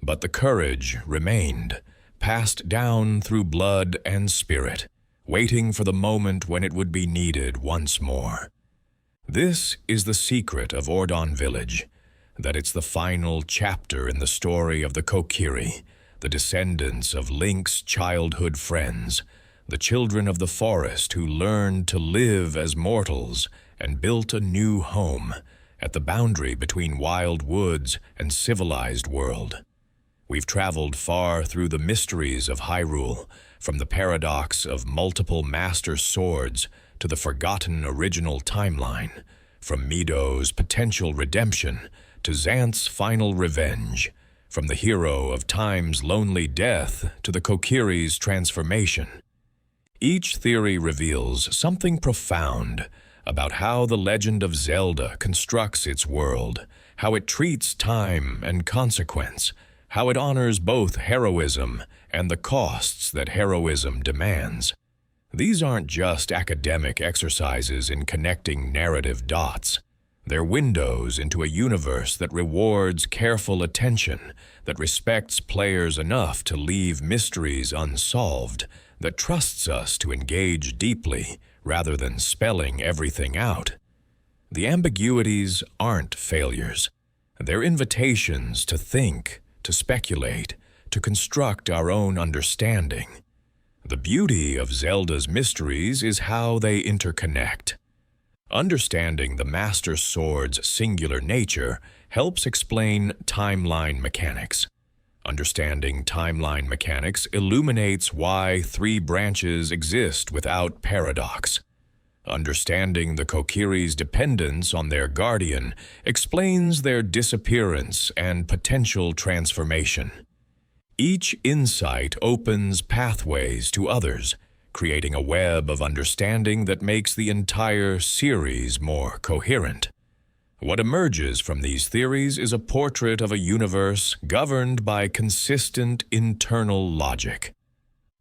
Speaker 1: But the courage remained, passed down through blood and spirit, waiting for the moment when it would be needed once more. This is the secret of Ordon Village, that it's the final chapter in the story of the Kokiri, the descendants of Link's childhood friends, the children of the forest who learned to live as mortals and built a new home at the boundary between wild woods and civilized world. We've traveled far through the mysteries of Hyrule, from the paradox of multiple master swords to the forgotten original timeline, from Mido's potential redemption to Xanth's final revenge, from the hero of Time's lonely death to the Kokiri's transformation. Each theory reveals something profound about how the legend of Zelda constructs its world, how it treats time and consequence, how it honors both heroism and the costs that heroism demands. These aren't just academic exercises in connecting narrative dots. They're windows into a universe that rewards careful attention, that respects players enough to leave mysteries unsolved, that trusts us to engage deeply rather than spelling everything out. The ambiguities aren't failures. They're invitations to think, to speculate, to construct our own understanding. The beauty of Zelda's mysteries is how they interconnect. Understanding the Master Sword's singular nature helps explain timeline mechanics. Understanding timeline mechanics illuminates why three branches exist without paradox. Understanding the Kokiri's dependence on their guardian explains their disappearance and potential transformation. Each insight opens pathways to others, creating a web of understanding that makes the entire series more coherent. What emerges from these theories is a portrait of a universe governed by consistent internal logic.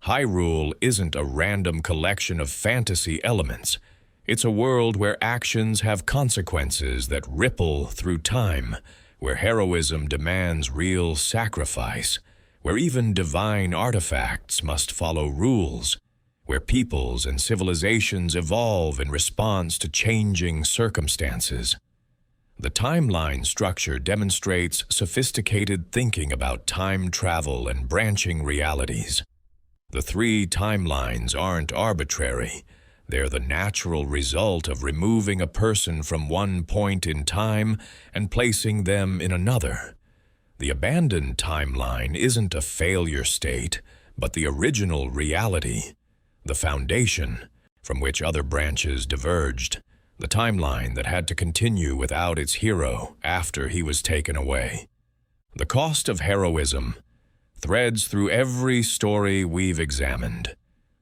Speaker 1: Hyrule isn't a random collection of fantasy elements. It's a world where actions have consequences that ripple through time, where heroism demands real sacrifice, where even divine artifacts must follow rules, where peoples and civilizations evolve in response to changing circumstances. The timeline structure demonstrates sophisticated thinking about time travel and branching realities. The three timelines aren't arbitrary. They're the natural result of removing a person from one point in time and placing them in another. The abandoned timeline isn't a failure state, but the original reality, the foundation from which other branches diverged, the timeline that had to continue without its hero after he was taken away. The cost of heroism threads through every story we've examined.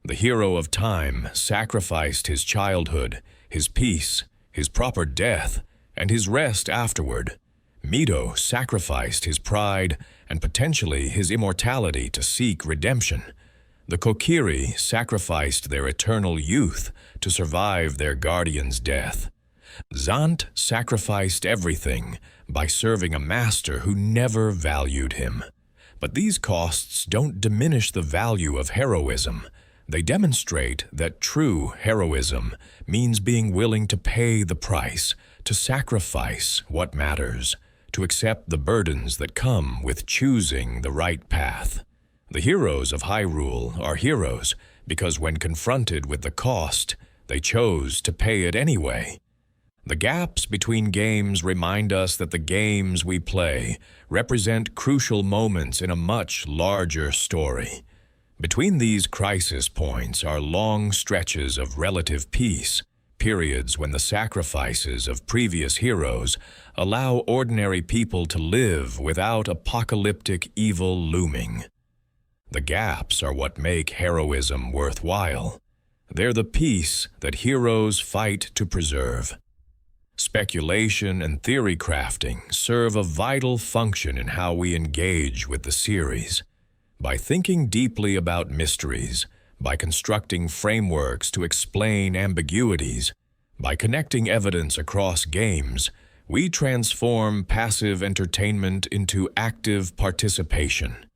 Speaker 1: The hero of time sacrificed his childhood, his peace, his proper death, and his rest afterward. Mido sacrificed his pride and potentially his immortality to seek redemption. The Kokiri sacrificed their eternal youth to survive their guardian's death. Xanth sacrificed everything by serving a master who never valued him. But these costs don't diminish the value of heroism. They demonstrate that true heroism means being willing to pay the price, to sacrifice what matters, to accept the burdens that come with choosing the right path. The heroes of Hyrule are heroes because when confronted with the cost, they chose to pay it anyway. The gaps between games remind us that the games we play represent crucial moments in a much larger story. Between these crisis points are long stretches of relative peace, periods when the sacrifices of previous heroes allow ordinary people to live without apocalyptic evil looming. The gaps are what make heroism worthwhile. They're the peace that heroes fight to preserve. Speculation and theory crafting serve a vital function in how we engage with the series. By thinking deeply about mysteries, by constructing frameworks to explain ambiguities, by connecting evidence across games, We transform passive entertainment into active participation.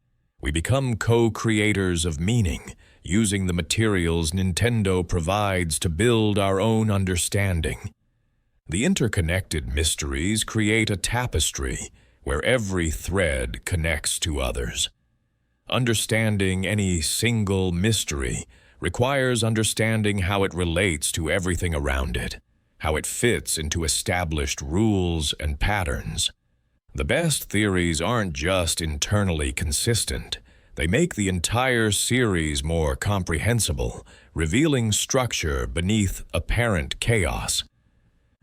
Speaker 1: We become co-creators of meaning, using the materials Nintendo provides to build our own understanding. The interconnected mysteries create a tapestry where every thread connects to others. Understanding any single mystery requires understanding how it relates to everything around it, how it fits into established rules and patterns. The best theories aren't just internally consistent. They make the entire series more comprehensible, revealing structure beneath apparent chaos.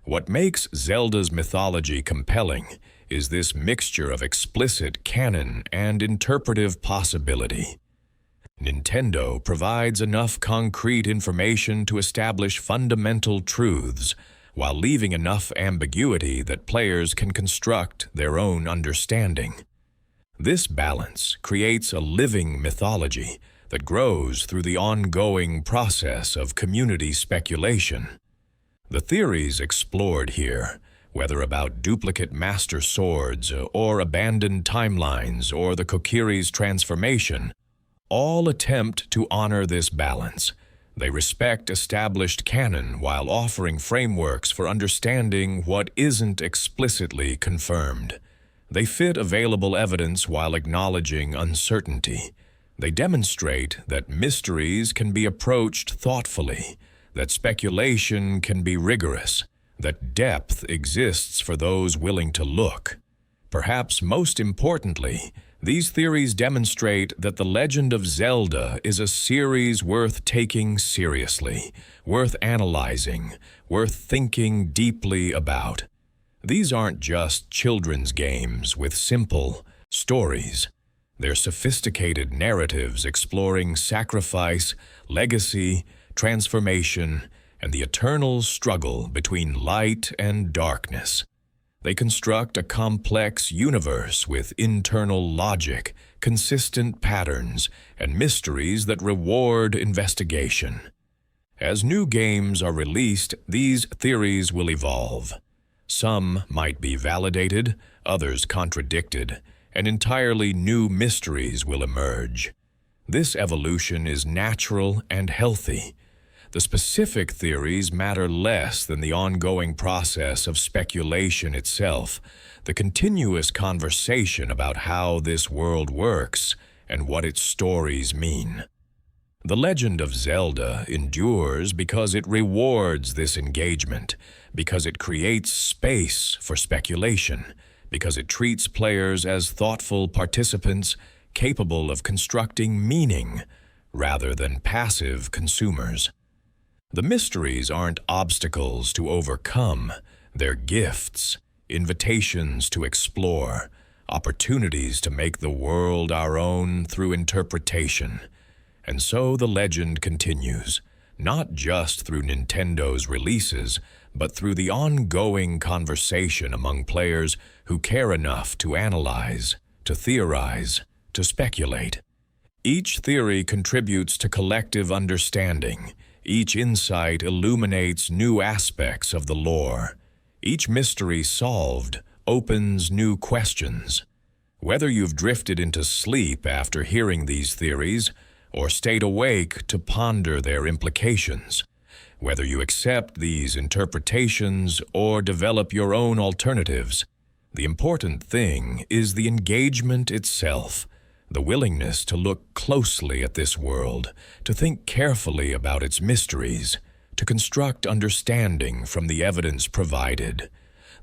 Speaker 1: What makes Zelda's mythology compelling is this mixture of explicit canon and interpretive possibility. Nintendo provides enough concrete information to establish fundamental truths, while leaving enough ambiguity that players can construct their own understanding. This balance creates a living mythology that grows through the ongoing process of community speculation. The theories explored here, whether about duplicate master swords or abandoned timelines or the Kokiri's transformation, all attempt to honor this balance. They respect established canon while offering frameworks for understanding what isn't explicitly confirmed. They fit available evidence while acknowledging uncertainty. They demonstrate that mysteries can be approached thoughtfully, that speculation can be rigorous, that depth exists for those willing to look. Perhaps most importantly, these theories demonstrate that The Legend of Zelda is a series worth taking seriously, worth analyzing, worth thinking deeply about. These aren't just children's games with simple stories. They're sophisticated narratives exploring sacrifice, legacy, transformation, and the eternal struggle between light and darkness. They construct a complex universe with internal logic, consistent patterns, and mysteries that reward investigation. As new games are released, these theories will evolve. Some might be validated, others contradicted, and entirely new mysteries will emerge. This evolution is natural and healthy. The specific theories matter less than the ongoing process of speculation itself, the continuous conversation about how this world works and what its stories mean. The Legend of Zelda endures because it rewards this engagement, because it creates space for speculation, because it treats players as thoughtful participants capable of constructing meaning rather than passive consumers. The mysteries aren't obstacles to overcome, they're gifts, invitations to explore, opportunities to make the world our own through interpretation. And so the legend continues, not just through Nintendo's releases, but through the ongoing conversation among players who care enough to analyze, to theorize, to speculate. Each theory contributes to collective understanding. Each insight illuminates new aspects of the lore. Each mystery solved opens new questions. Whether you've drifted into sleep after hearing these theories, or stayed awake to ponder their implications, whether you accept these interpretations or develop your own alternatives, the important thing is the engagement itself. The willingness to look closely at this world, to think carefully about its mysteries, to construct understanding from the evidence provided.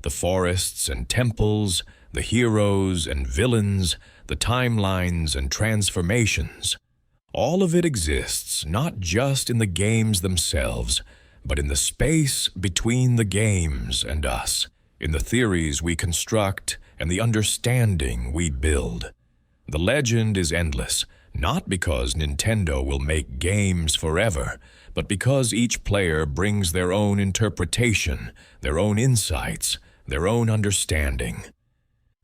Speaker 1: The forests and temples, the heroes and villains, the timelines and transformations. All of it exists not just in the games themselves, but in the space between the games and us, in the theories we construct and the understanding we build. The legend is endless, not because Nintendo will make games forever, but because each player brings their own interpretation, their own insights, their own understanding.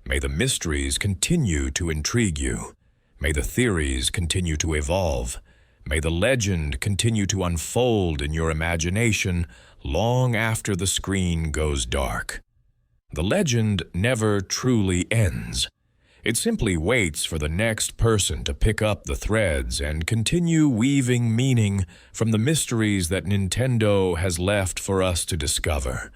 Speaker 1: May the mysteries continue to intrigue you. May the theories continue to evolve. May the legend continue to unfold in your imagination long after the screen goes dark. the legend never truly ends. It simply waits for the next person to pick up the threads and continue weaving meaning from the mysteries that Nintendo has left for us to discover.